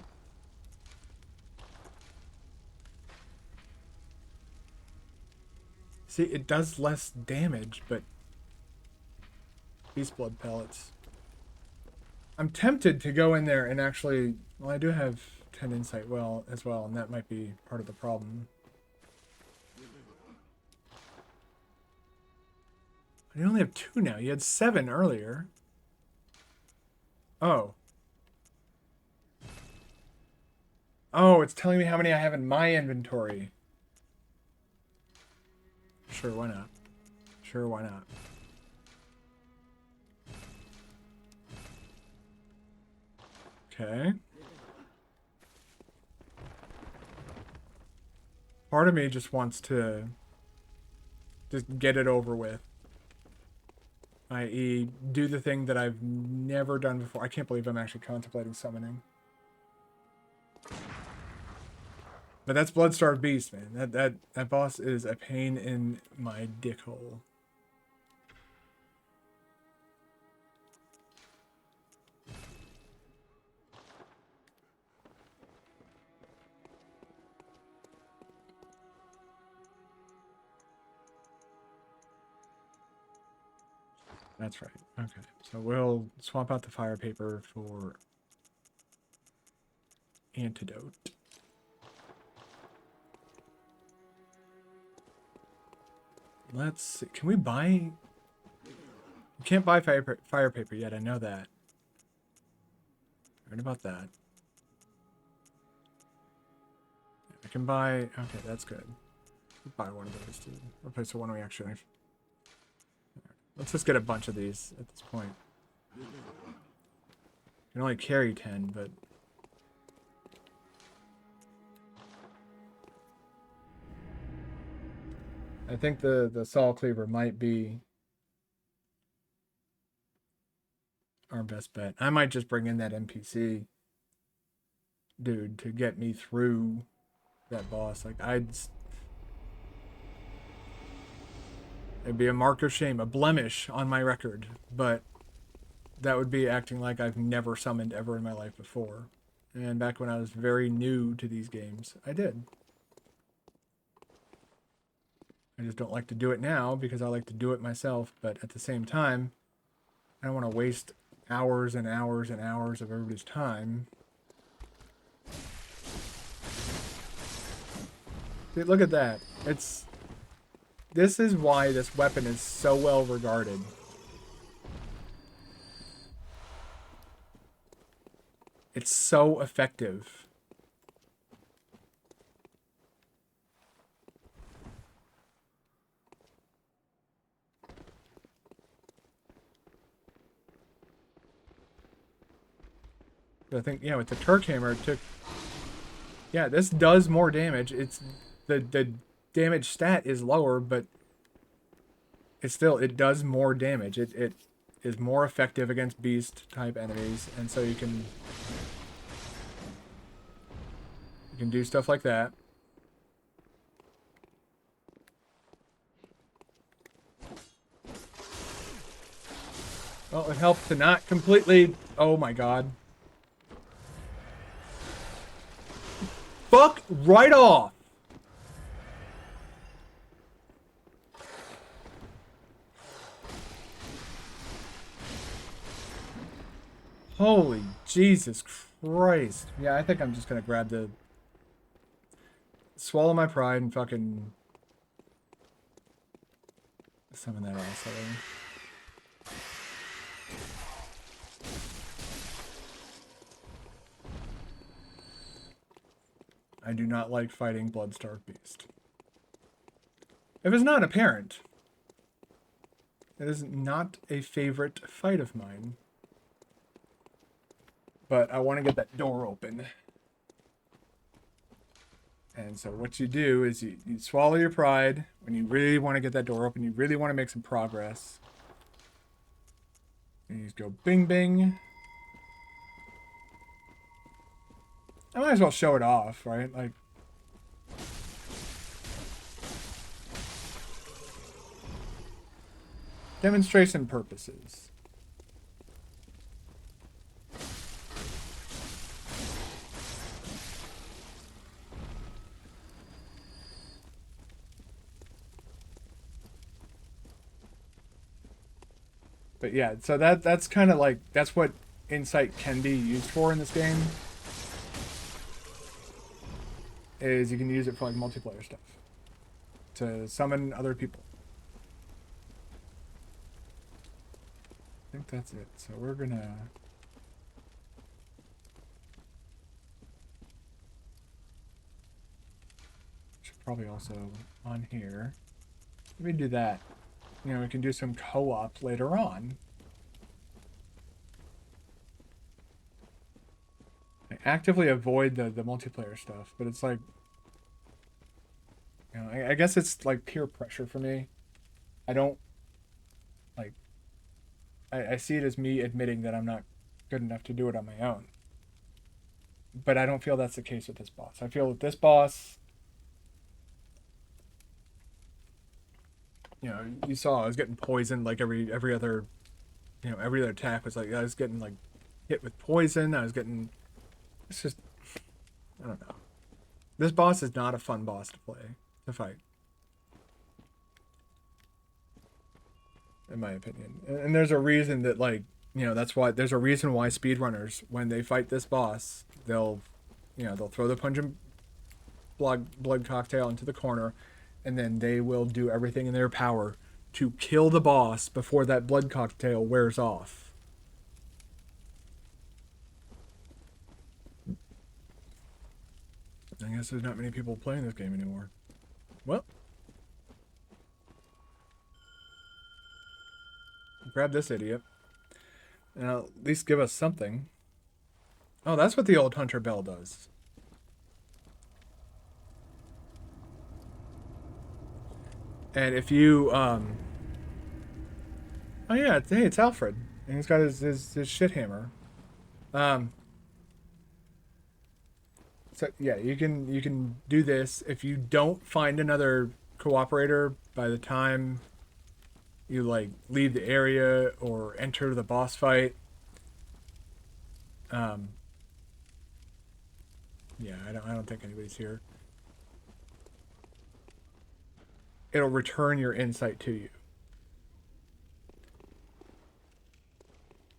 See, it does less damage, but beast blood pellets. I'm tempted to go in there and actually, well, I do have 10 insight as well, and that might be part of the problem. You only have 2 now. You had 7 earlier. Oh. Oh, it's telling me how many I have in my inventory. Sure, why not? Sure, why not? Okay. Part of me just wants to just get it over with. I.e., do the thing that I've never done before. I can't believe I'm actually contemplating summoning. But that's Bloodstarved Beast, man. That boss is a pain in my dick hole. That's right. Okay. So we'll swap out the fire paper for antidote. Let's see. Can we buy... You can't buy fire paper yet. I know that. Heard about that. I can buy... Okay, that's good. Buy one of those to replace the one we actually... Let's just get a bunch of these at this point. You can only carry 10, but... I think the saw cleaver might be our best bet. I might just bring in that NPC dude to get me through that boss. Like, it'd be a mark of shame, a blemish on my record, but that would be acting like I've never summoned ever in my life before. And back when I was very new to these games, I did. I just don't like to do it now because I like to do it myself, but at the same time, I don't want to waste hours and hours and hours of everybody's time. Dude, look at that. This is why this weapon is so well regarded. It's so effective. I think, yeah, with the Turk Hammer, it took... Yeah, this does more damage. It's... The damage stat is lower, but... it does more damage. It is more effective against beast-type enemies, and so you can do stuff like that. Well, it helped to not completely... Oh my god. Fuck right off! Holy Jesus Christ. Yeah, I think I'm just gonna grab the... Swallow my pride and fucking... summon that asshole. I do not like fighting Bloodstarved Beast. If it's not apparent, it is not a favorite fight of mine. But I want to get that door open. And so what you do is you swallow your pride when you really want to get that door open. You really want to make some progress. And you just go bing bing. I might as well show it off, right? Like, demonstration purposes. But yeah, so that's kind of like, that's what insight can be used for in this game. Is you can use it for like multiplayer stuff. To summon other people. I think that's it. So we're gonna... Should probably also on here. Let me do that. You know, we can do some co-op later on. I actively avoid the multiplayer stuff, but it's like... You know, I guess it's like peer pressure for me. I don't... Like... I see it as me admitting that I'm not good enough to do it on my own. But I don't feel that's the case with this boss. I feel with this boss... You know, you saw I was getting poisoned like every other... You know, every other attack was like... I was getting like hit with poison. I was getting... It's just... I don't know. This boss is not a fun boss to play. To fight. In my opinion. And there's a reason that, like, you know, that's why there's a reason why speedrunners, when they fight this boss, they'll throw the pungent blood cocktail into the corner, and then they will do everything in their power to kill the boss before that blood cocktail wears off. I guess there's not many people playing this game anymore. Well, grab this idiot. And at least give us something. Oh, that's what the old Hunter Bell does. And if you, oh yeah, hey, it's Alfred. And he's got his shit hammer. So yeah, you can do this. If you don't find another cooperator by the time you like leave the area or enter the boss fight, Yeah, I don't think anybody's here. It'll return your insight to you.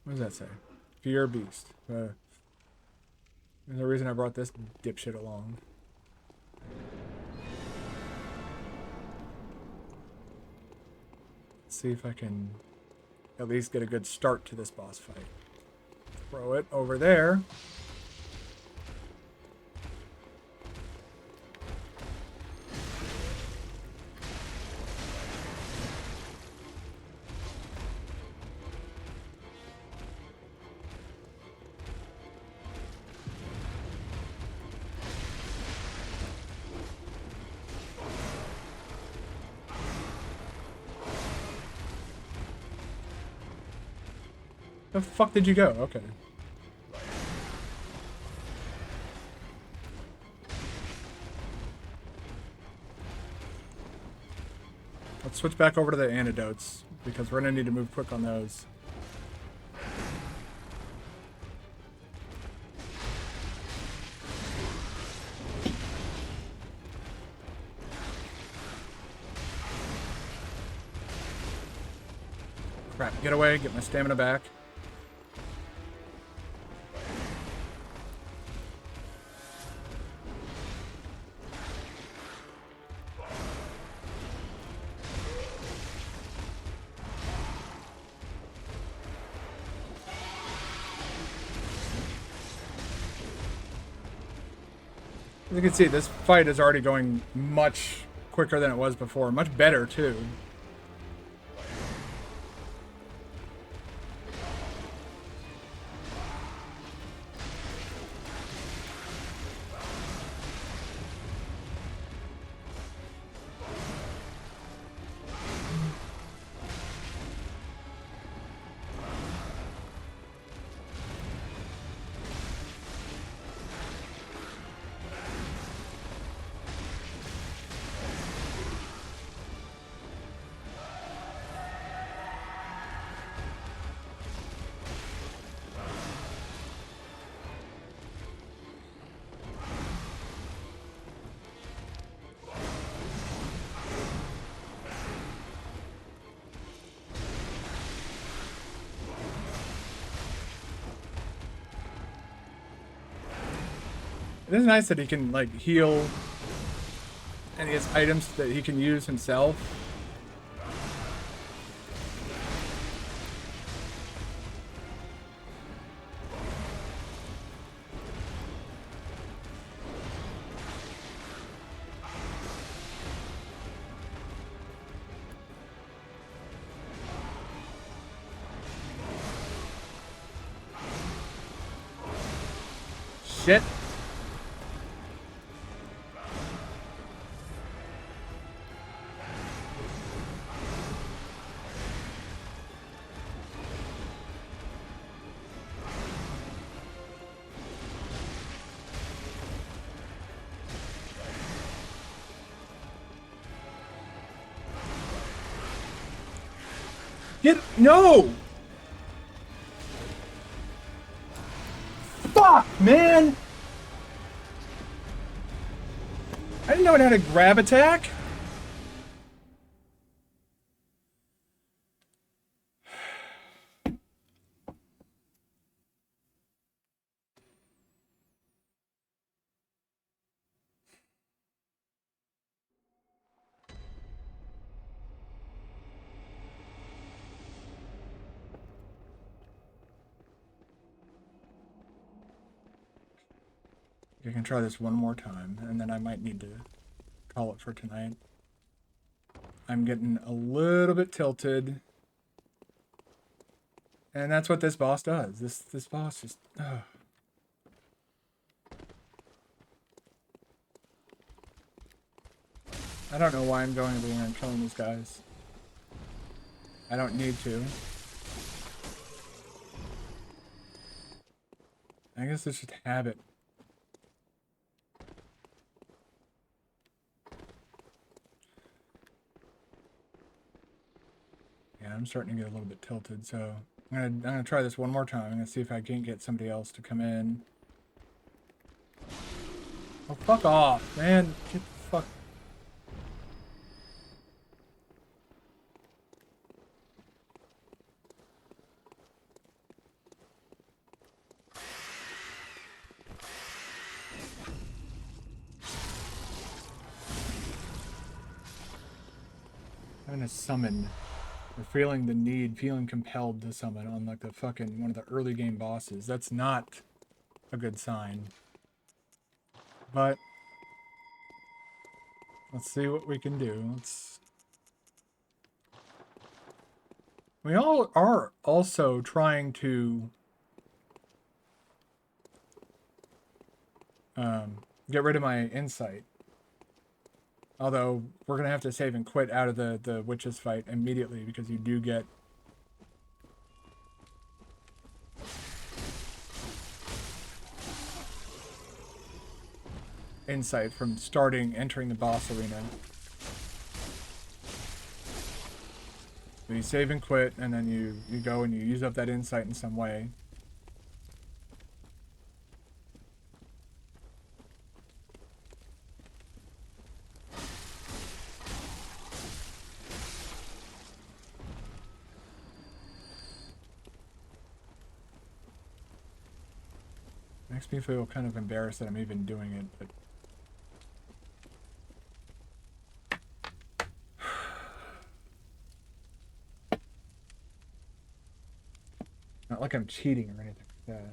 What does that say? Fear beast. There's no reason I brought this dipshit along. Let's see if I can at least get a good start to this boss fight. Throw it over there. The fuck did you go? Okay. Let's switch back over to the antidotes, because we're gonna need to move quick on those. Crap, get away, get my stamina back. As you can see, this fight is already going much quicker than it was before. Much better, too. It is nice that he can, like, heal, and he has items that he can use himself. Shit. No! Fuck, man! I didn't know it had a grab attack. I can try this one more time, and then I might need to call it for tonight. I'm getting a little bit tilted. And that's what this boss does. This boss just... I don't know why I'm going over here and killing these guys. I don't need to. I guess it's just habit. Yeah, I'm starting to get a little bit tilted, so I'm gonna try this one more time. I'm gonna see if I can get somebody else to come in. Oh, fuck off, man. Get the fuck. I'm gonna summon. Or feeling the need, feeling compelled to summon on like the fucking one of the early game bosses. That's not a good sign. But let's see what we can do. We all are also trying to get rid of my insight. Although we're gonna have to save and quit out of the witches fight immediately because you do get insight from entering the boss arena. So you save and quit, and then you go and you use up that insight in some way. Makes me feel kind of embarrassed that I'm even doing it, but not like I'm cheating or anything like that.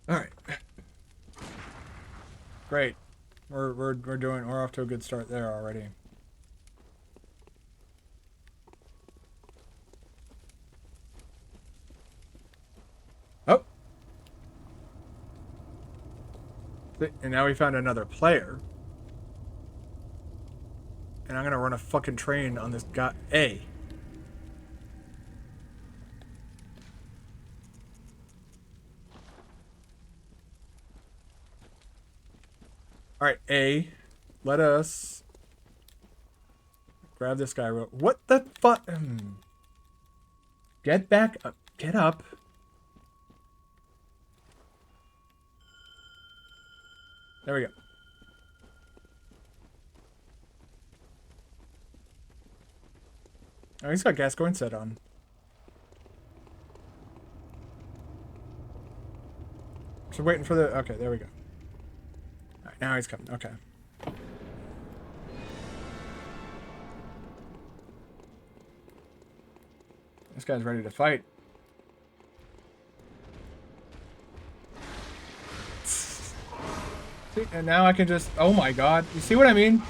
All right. Great. We're off to a good start there already. Oh. And now we found another player. And I'm gonna run a fucking train on this guy. A. Alright, A. Let us grab this guy. What the fuck? Get back up. Get up. There we go. Oh, he's got Gascoigne set on. So waiting for the... Okay, there we go. Alright, now he's coming. Okay. This guy's ready to fight. See, and now I can just... Oh my god. You see what I mean?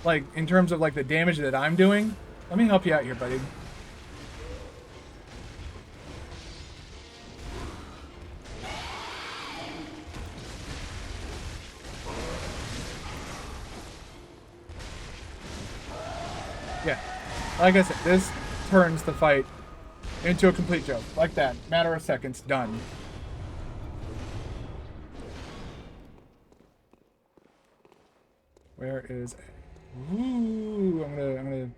Like, in terms of, like, the damage that I'm doing? Let me help you out here, buddy. Yeah. Like I said, this turns the fight into a complete joke. Like that. Matter of seconds. Done. Where is... Ooh, I'm gonna...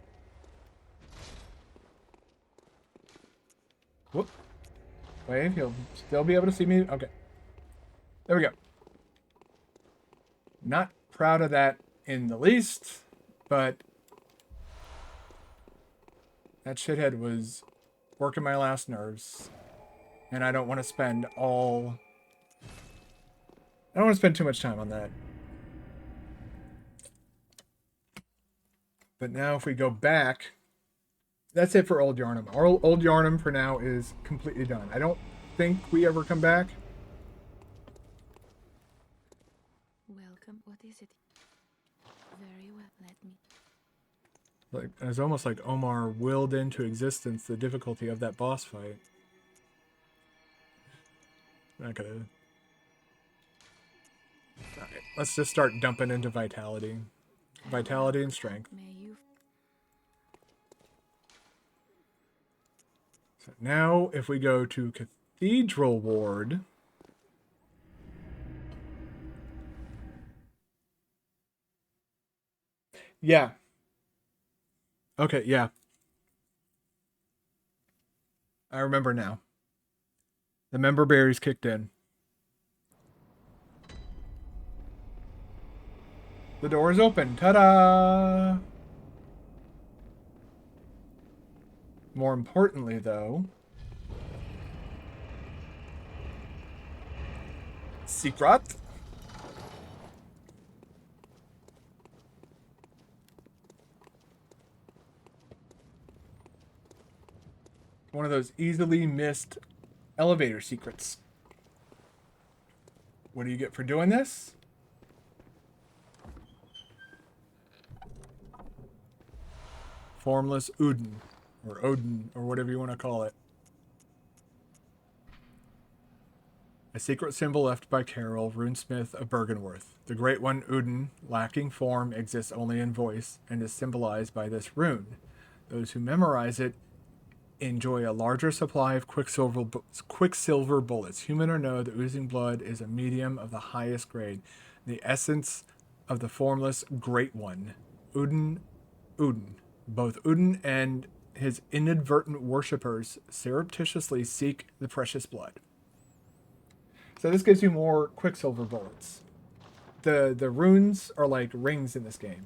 Whoop. Wave, he'll still be able to see me. Okay. There we go. Not proud of that in the least, but that shithead was working my last nerves. And I don't want to spend all... I don't want to spend too much time on that. But now if we go back... That's it for Old Yarnum. Our Old Yarnum for now is completely done. I don't think we ever come back. Welcome. What is it? Very well, let me. Like, it's almost like Omar willed into existence the difficulty of that boss fight. Not gonna. Alright, let's just start dumping into vitality. Vitality and strength. May you. So now, if we go to Cathedral Ward. Yeah. Okay, yeah. I remember now. The member berries kicked in. The door is open. Ta-da! More importantly, though, secret. One of those easily missed elevator secrets. What do you get for doing this? Formless Udin, or Odin, or whatever you want to call it. A secret symbol left by Carol, runesmith of Bergenworth. The Great One Udin, lacking form, exists only in voice, and is symbolized by this rune. Those who memorize it enjoy a larger supply of quicksilver bullets. Human or no, the oozing blood is a medium of the highest grade. The essence of the formless Great One, Udin. Both Udin and his inadvertent worshippers surreptitiously seek the precious blood. So this gives you more quicksilver bullets. The runes are like rings in this game.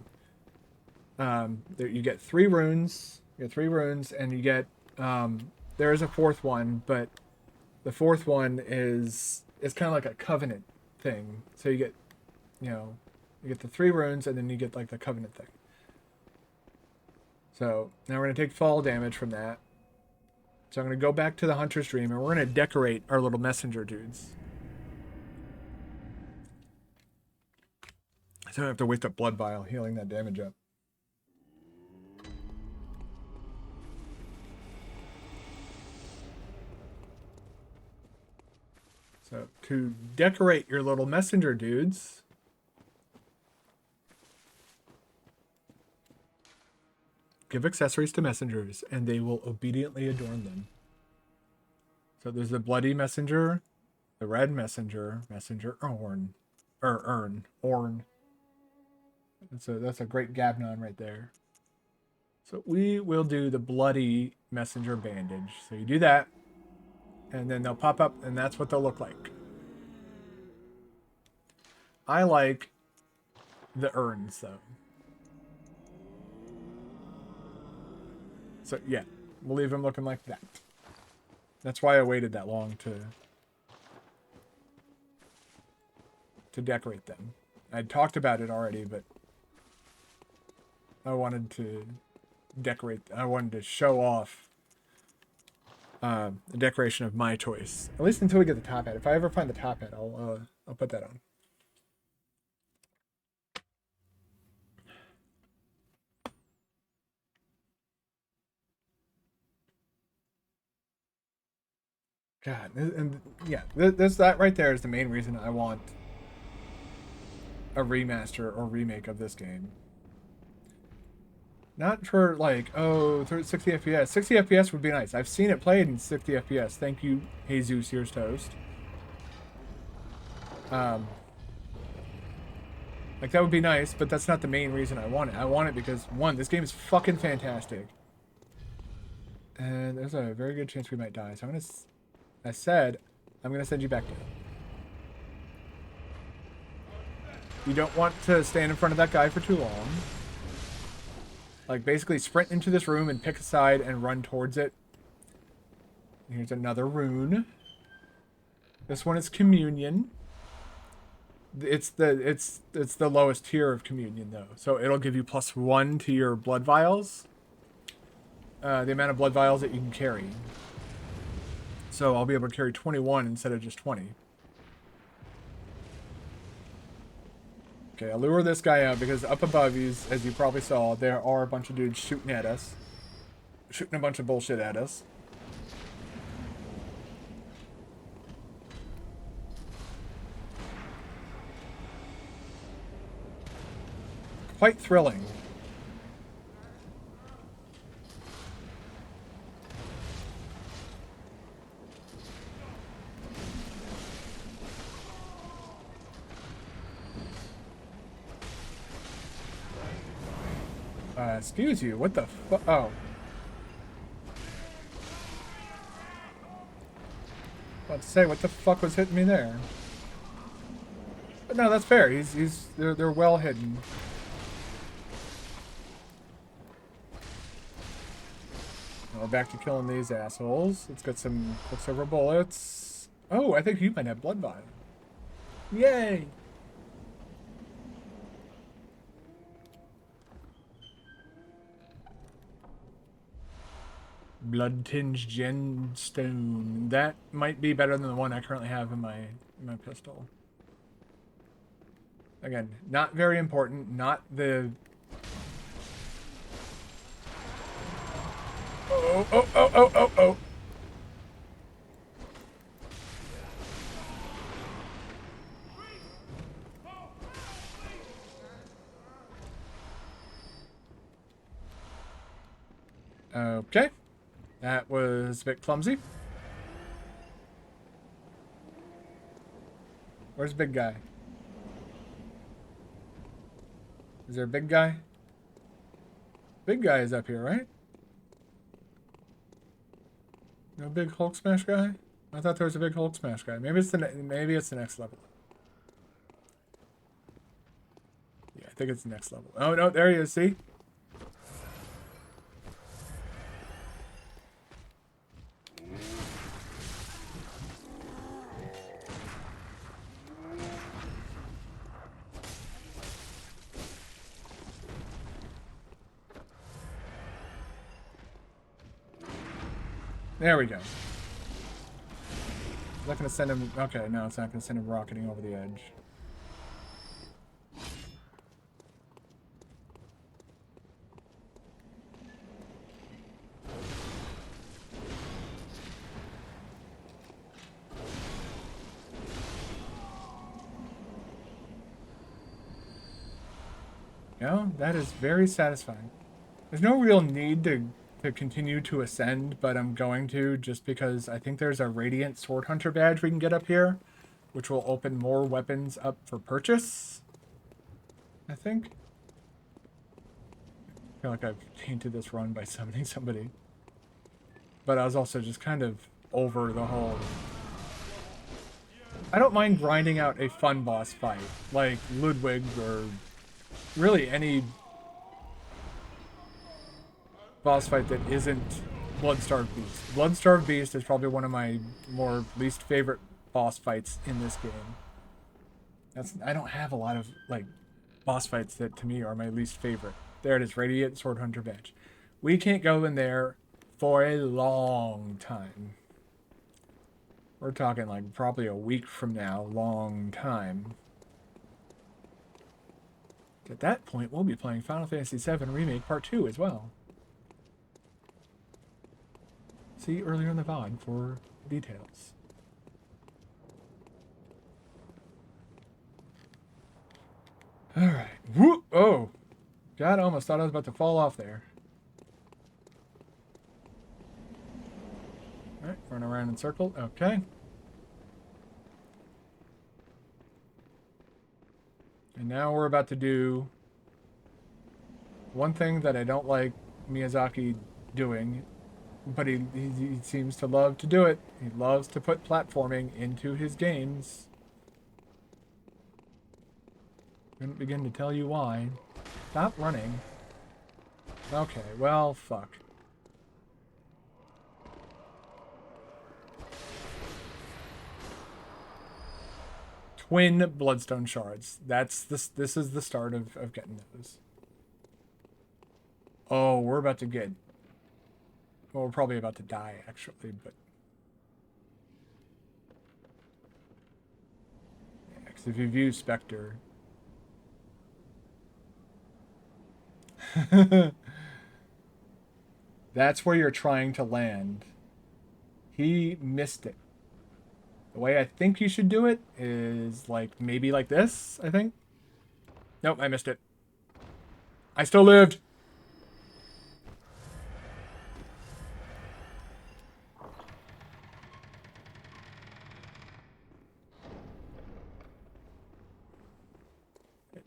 You get 3 runes. You get 3 runes, and you get there is a 4th one, but the 4th one is kind of like a covenant thing. So you get you get the 3 runes, and then you get like the covenant thing. So now we're gonna take fall damage from that. So I'm gonna go back to the Hunter's Dream, and we're gonna decorate our little messenger dudes. So I don't have to waste a blood vial healing that damage up. So to decorate your little messenger dudes, give accessories to messengers, and they will obediently adorn them. So there's the bloody messenger, the red messenger, messenger Orn. That's a great Gabnon right there. So we will do the bloody messenger bandage. So you do that, and then they'll pop up, and that's what they'll look like. I like the urns, though. So yeah, we'll leave them looking like that. That's why I waited that long to decorate them. I'd talked about it already, but I wanted to decorate. I wanted to show off the decoration of my choice. At least until we get the top hat. If I ever find the top hat, I'll put that on. God, and yeah, that right there is the main reason I want a remaster or remake of this game. Not for like, 60 FPS. 60 FPS would be nice. I've seen it played in 60 FPS. Thank you, Jesus, here's toast. Like that would be nice, but that's not the main reason I want it. I want it because, one, this game is fucking fantastic. And there's a very good chance we might die. So I said, I'm gonna send you back down. You don't want to stand in front of that guy for too long. Like, basically sprint into this room and pick a side and run towards it. Here's another rune. This one is Communion. It's the lowest tier of Communion, though. So it'll give you +1 to your blood vials. The amount of blood vials that you can carry. So I'll be able to carry 21 instead of just 20. Okay, I'll lure this guy out because up above, as you probably saw, there are a bunch of dudes shooting at us. Shooting a bunch of bullshit at us. Quite thrilling. Excuse you, what the fu- oh. About to say, what the fuck was hitting me there? But no, that's fair. They're well hidden. We're back to killing these assholes. Let's get some Quicksilver bullets. Oh, I think you might have blood vial. Yay! Blood-tinged gemstone. That might be better than the one I currently have in my pistol. Again, not very important. Not the... Oh, oh, oh, oh, oh, oh. Okay. That was a bit clumsy. Where's the big guy? Is there a big guy? Big guy is up here, right? No big Hulk smash guy? I thought there was a big Hulk smash guy. Maybe it's the next level. Yeah, I think it's the next level. Oh no, there he is, see? There we go. Is that gonna send him? Okay, no, it's not gonna send him rocketing over the edge. No, that is very satisfying. There's no real need to continue to ascend, but I'm going to just because I think there's a Radiant Sword Hunter badge we can get up here, which will open more weapons up for purchase. I think. I feel like I've tainted this run by summoning somebody. But I was also just kind of over the whole... I don't mind grinding out a fun boss fight, like Ludwig or really any boss fight that isn't Bloodstarved Beast. Bloodstarved Beast is probably one of my more least favorite boss fights in this game. I don't have a lot of like boss fights that to me are my least favorite. There it is, Radiant Sword Hunter badge. We can't go in there for a long time. We're talking like probably a week from now, long time. At that point, we'll be playing Final Fantasy VII Remake Part 2 as well. See earlier in the VOD for details. Alright. Whoop! Oh! God, I almost thought I was about to fall off there. Alright, run around in circle. Okay. And now we're about to do one thing that I don't like Miyazaki doing, but he seems to love to do it. He loves to put platforming into his games. Couldn't begin to tell you why. Stop running. Okay, well, fuck. Twin Bloodstone Shards. This is the start of getting those. Oh, we're about to get... Well, we're probably about to die, actually, but... Yeah, because if you view Spectre... That's where you're trying to land. He missed it. The way I think you should do it is like maybe like this, I think. Nope, I missed it. I still lived.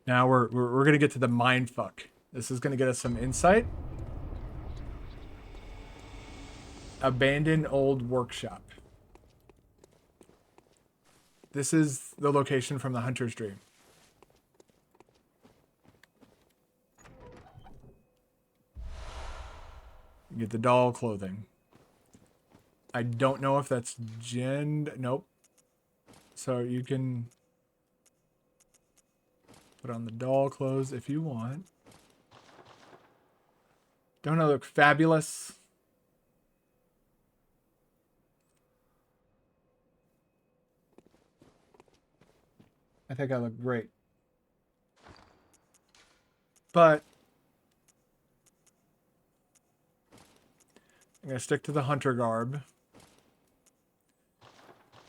Now we're gonna get to the mind fuck. This is gonna get us some insight. Abandoned old workshop. This is the location from the Hunter's Dream. You get the doll clothing. I don't know if that's nope. So you can put on the doll clothes if you want. Don't I look fabulous? I think I look great. But I'm going to stick to the hunter garb.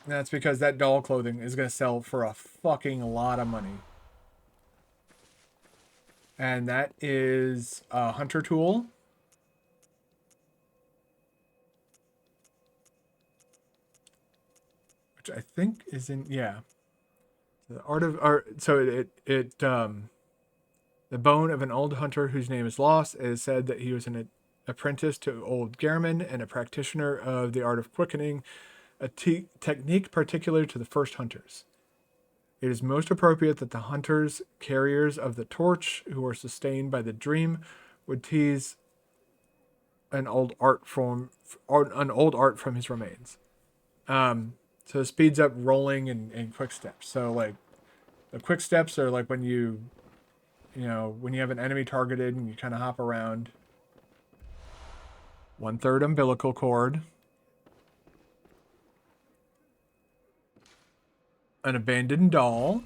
And that's because that doll clothing is going to sell for a fucking lot of money. And that is a hunter tool. Which I think is in, yeah. The art of art. So the bone of an old hunter whose name is lost. It is said that he was an apprentice to old Gehrman and a practitioner of the art of quickening, a technique particular to the first hunters. It is most appropriate that the hunters, carriers of the torch, who are sustained by the dream, would tease an old art from his remains. So it speeds up rolling and quick steps. So like the quick steps are like when you when you have an enemy targeted and you kind of hop around. 1/3 umbilical cord. An abandoned doll.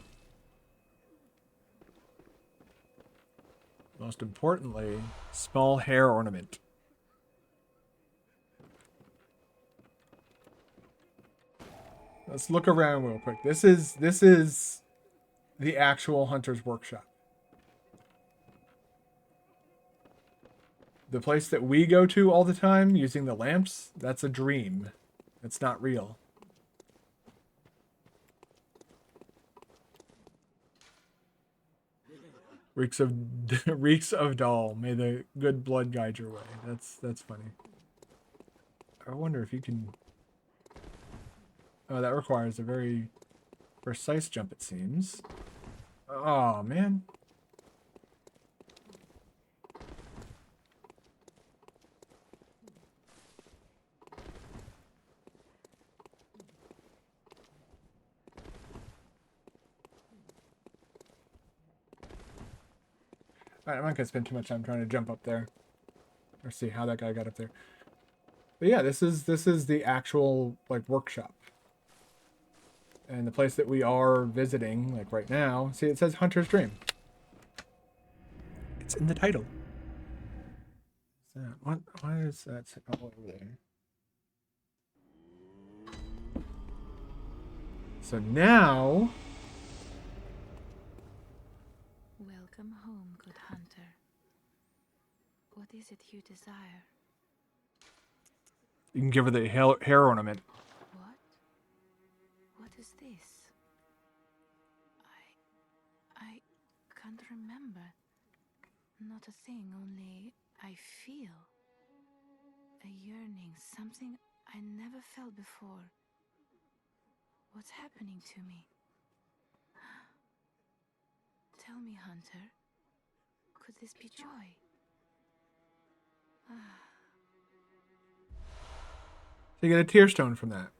Most importantly, small hair ornament. Let's look around real quick. This is the actual hunter's workshop. The place that we go to all the time using the lamps, that's a dream. It's not real. Reeks of doll. May the good blood guide your way. That's funny. I wonder if you can. Oh, that requires a very precise jump, it seems. Oh man. Alright, I'm not gonna spend too much time trying to jump up there. Or see how that guy got up there. But yeah, this is the actual like workshop. And the place that we are visiting, like right now, see it says Hunter's Dream. It's in the title. What's that? What? Why is that all over there? So now. Welcome home, good hunter. What is it you desire? You can give her the hair ornament. What? What is this? I can't remember. Not a thing, only I feel. A yearning, something I never felt before. What's happening to me? Tell me, Hunter. Could this be joy? So you get a tear stone from that.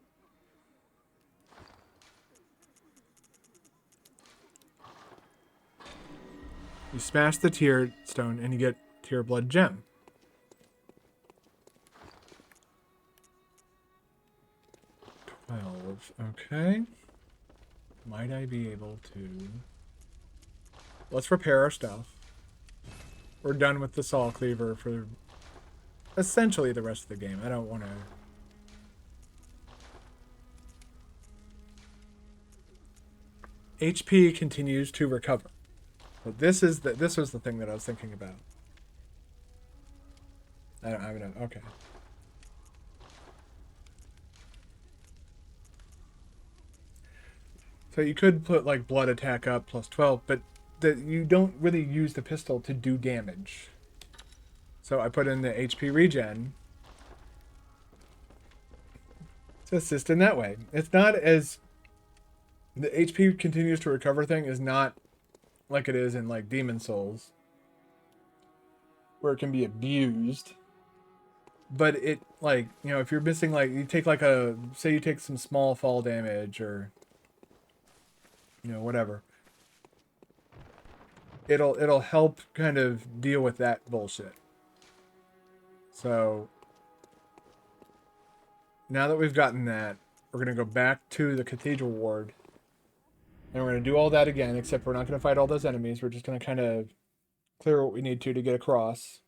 You smash the tear stone and you get tear blood gem. Okay. Might I be able to... Let's repair our stuff. We're done with the saw cleaver for essentially the rest of the game. I don't want to... HP continues to recover. So this was the thing that I was thinking about. I don't have enough. Okay. So you could put like blood attack up plus 12, but you don't really use the pistol to do damage. So I put in the HP regen to assist in that way. It's not as... The HP continues to recover thing is not like it is in like Demon Souls, where it can be abused. But it, like, you know, if you're missing, like, you take like a... Say you take some small fall damage or... You know, whatever. It'll help kind of deal with that bullshit. So now that we've gotten that, we're gonna go back to the Cathedral Ward, and we're gonna do all that again. Except we're not gonna fight all those enemies. We're just gonna kind of clear what we need to get across.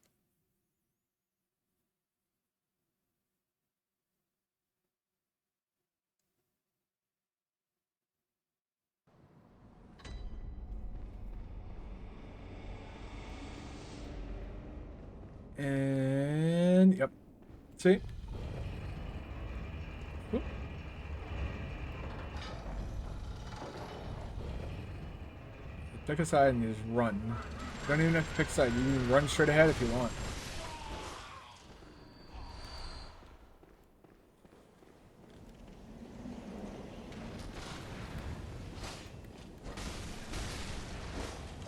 And yep, see. Oop. Pick a side and you just run. You don't even have to pick a side. You can run straight ahead if you want.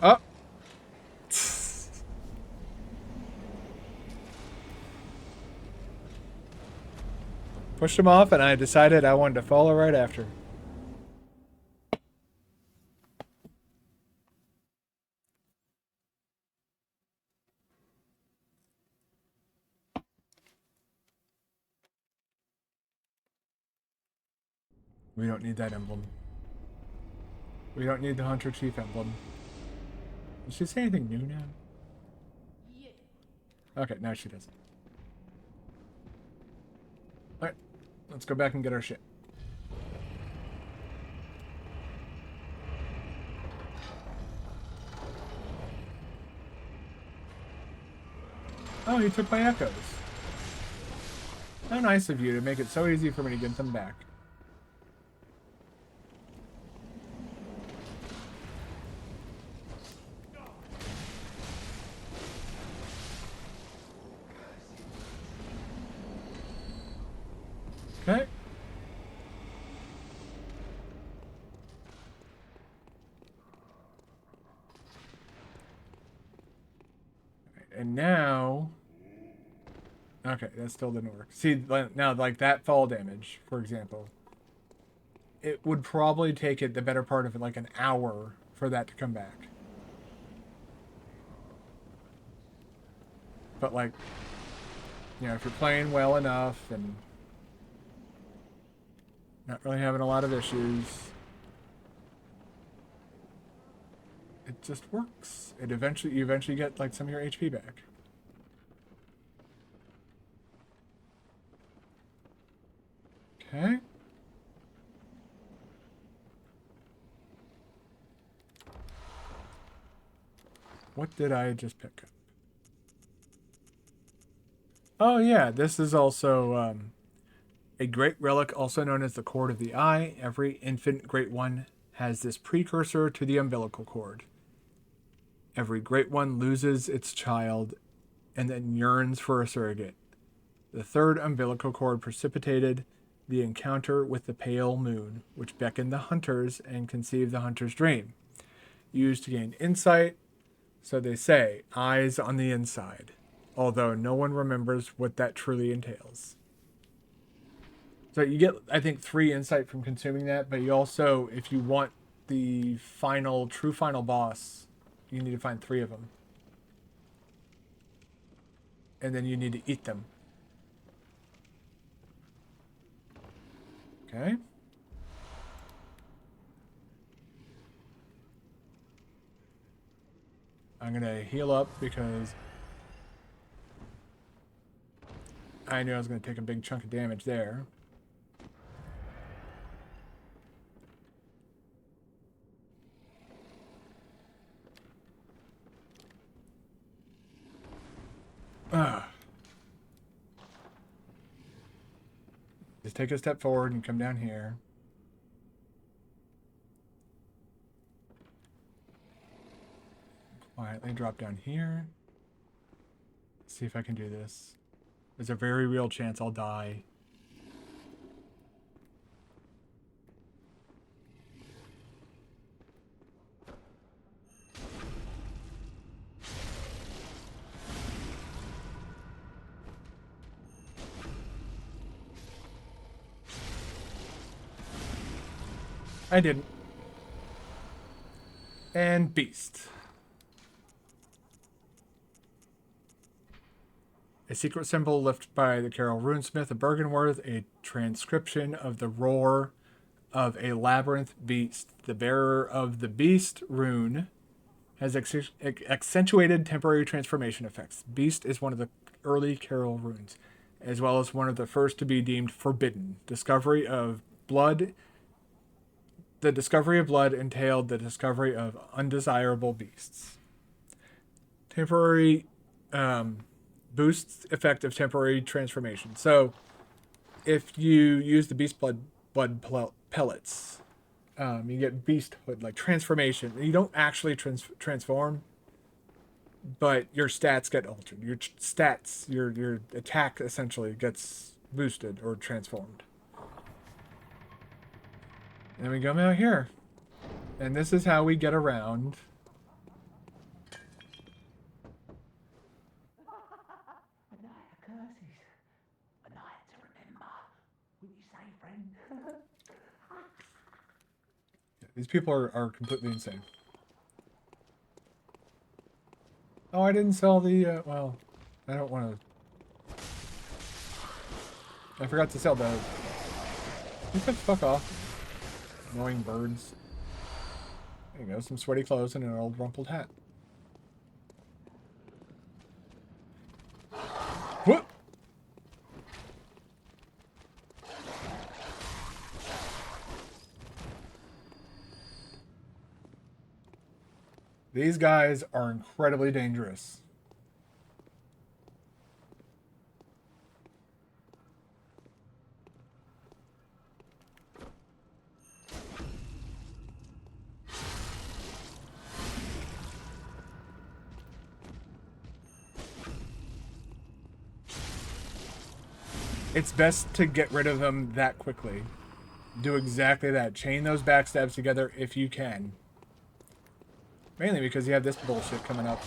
Oh! Pushed him off, and I decided I wanted to follow right after. We don't need that emblem. We don't need the Hunter Chief emblem. Does she say anything new now? Okay, now she doesn't. Alright, let's go back and get our shit. Oh, he took my echoes. How nice of you to make it so easy for me to get them back. Okay. And now... Okay, that still didn't work. See, now, like, that fall damage, for example, it would probably take it the better part of, like, an hour for that to come back. But, like, you know, if you're playing well enough and not really having a lot of issues, it just works. You eventually get, like, some of your HP back. Okay. What did I just pick up? Oh yeah, this is also a great relic, also known as the Cord of the Eye. Every infant Great One has this precursor to the umbilical cord. Every Great One loses its child and then yearns for a surrogate. The third umbilical cord precipitated the encounter with the pale moon, which beckoned the hunters and conceived the hunter's dream. Used to gain insight, so they say, eyes on the inside, although no one remembers what that truly entails. So you get, I think, 3 insight from consuming that, but you also, if you want the true final boss, you need to find 3 of them. And then you need to eat them. Okay. I'm gonna heal up because I knew I was gonna take a big chunk of damage there. Ugh. Just take a step forward and come down here. Quietly drop down here. See if I can do this. There's a very real chance I'll die. I didn't. And beast. A secret symbol left by the Carol Runesmith of Bergenworth, a transcription of the roar of a labyrinth beast. The bearer of the beast rune has accentuated temporary transformation effects. Beast is one of the early Carol runes, as well as one of the first to be deemed forbidden. Discovery of blood. The discovery of blood entailed the discovery of undesirable beasts. Temporary boosts effect of temporary transformation. So, if you use the beast blood pellets, you get beasthood, like transformation. You don't actually transform, but your stats get altered. Your stats, your attack essentially gets boosted or transformed. And we come out here. And this is how we get around. These people are completely insane. Oh, I didn't sell the, well, I don't want to. I forgot to sell the. You can fuck off. Annoying birds. There you go, some sweaty clothes and an old rumpled hat. Whoop! These guys are incredibly dangerous. It's best to get rid of them that quickly. Do exactly that. Chain those backstabs together if you can. Mainly because you have this bullshit coming up.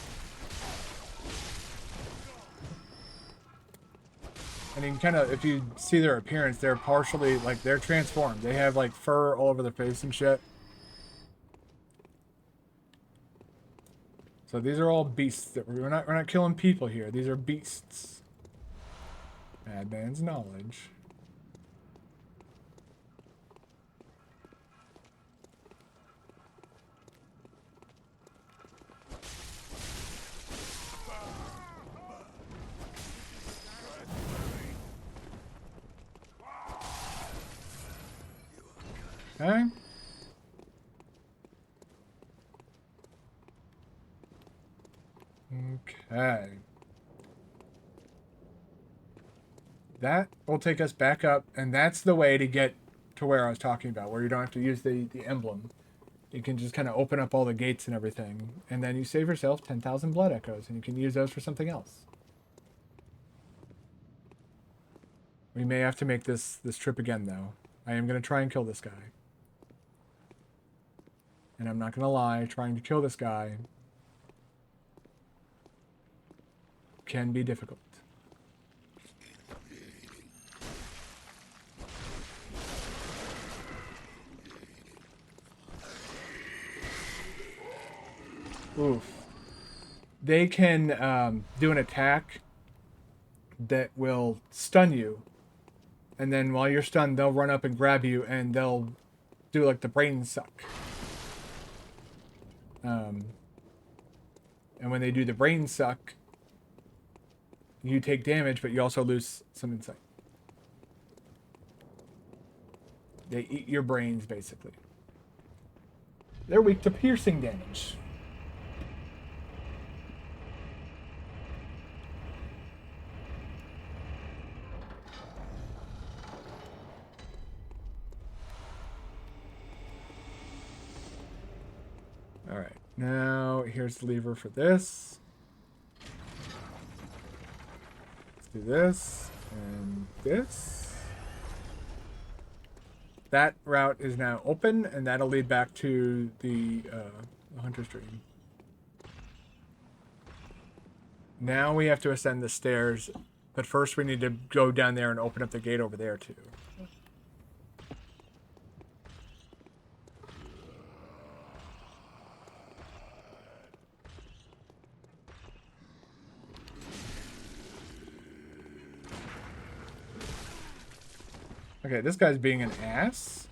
And you can kind of, if you see their appearance, they're partially, like, they're transformed. They have, like, fur all over their face and shit. So these are all beasts. That we're not killing people here. These are beasts. Madman's knowledge. Okay. Okay. That will take us back up, and that's the way to get to where I was talking about, where you don't have to use the emblem. You can just kind of open up all the gates and everything, and then you save yourself 10,000 blood echoes, and you can use those for something else. We may have to make this trip again, though. I am going to try and kill this guy. And I'm not going to lie, trying to kill this guy can be difficult. Oof. They can do an attack that will stun you. And then while you're stunned, they'll run up and grab you, and they'll do like the brain suck. And when they do the brain suck, you take damage, but you also lose some insight. They eat your brains, basically. They're weak to piercing damage. Alright, now here's the lever for this. Let's do this and this. That route is now open, and that'll lead back to the Hunter's Dream. Now we have to ascend the stairs, but first we need to go down there and open up the gate over there, too. Okay, this guy's being an ass.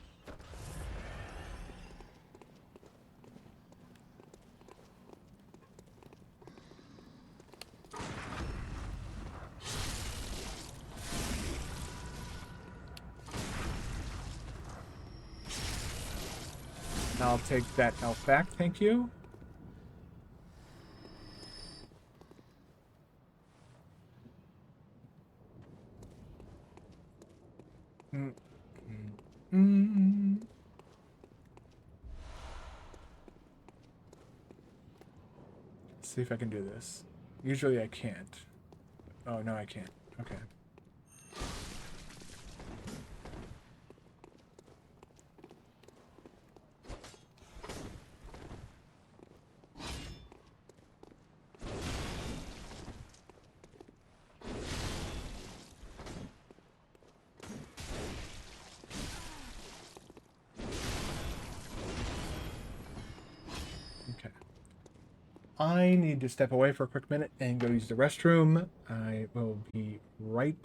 I'll take that health back, thank you. Let's see if I can do this. Usually I can't. Oh, no, I can't. Okay. I need to step away for a quick minute and go use the restroom. I will be right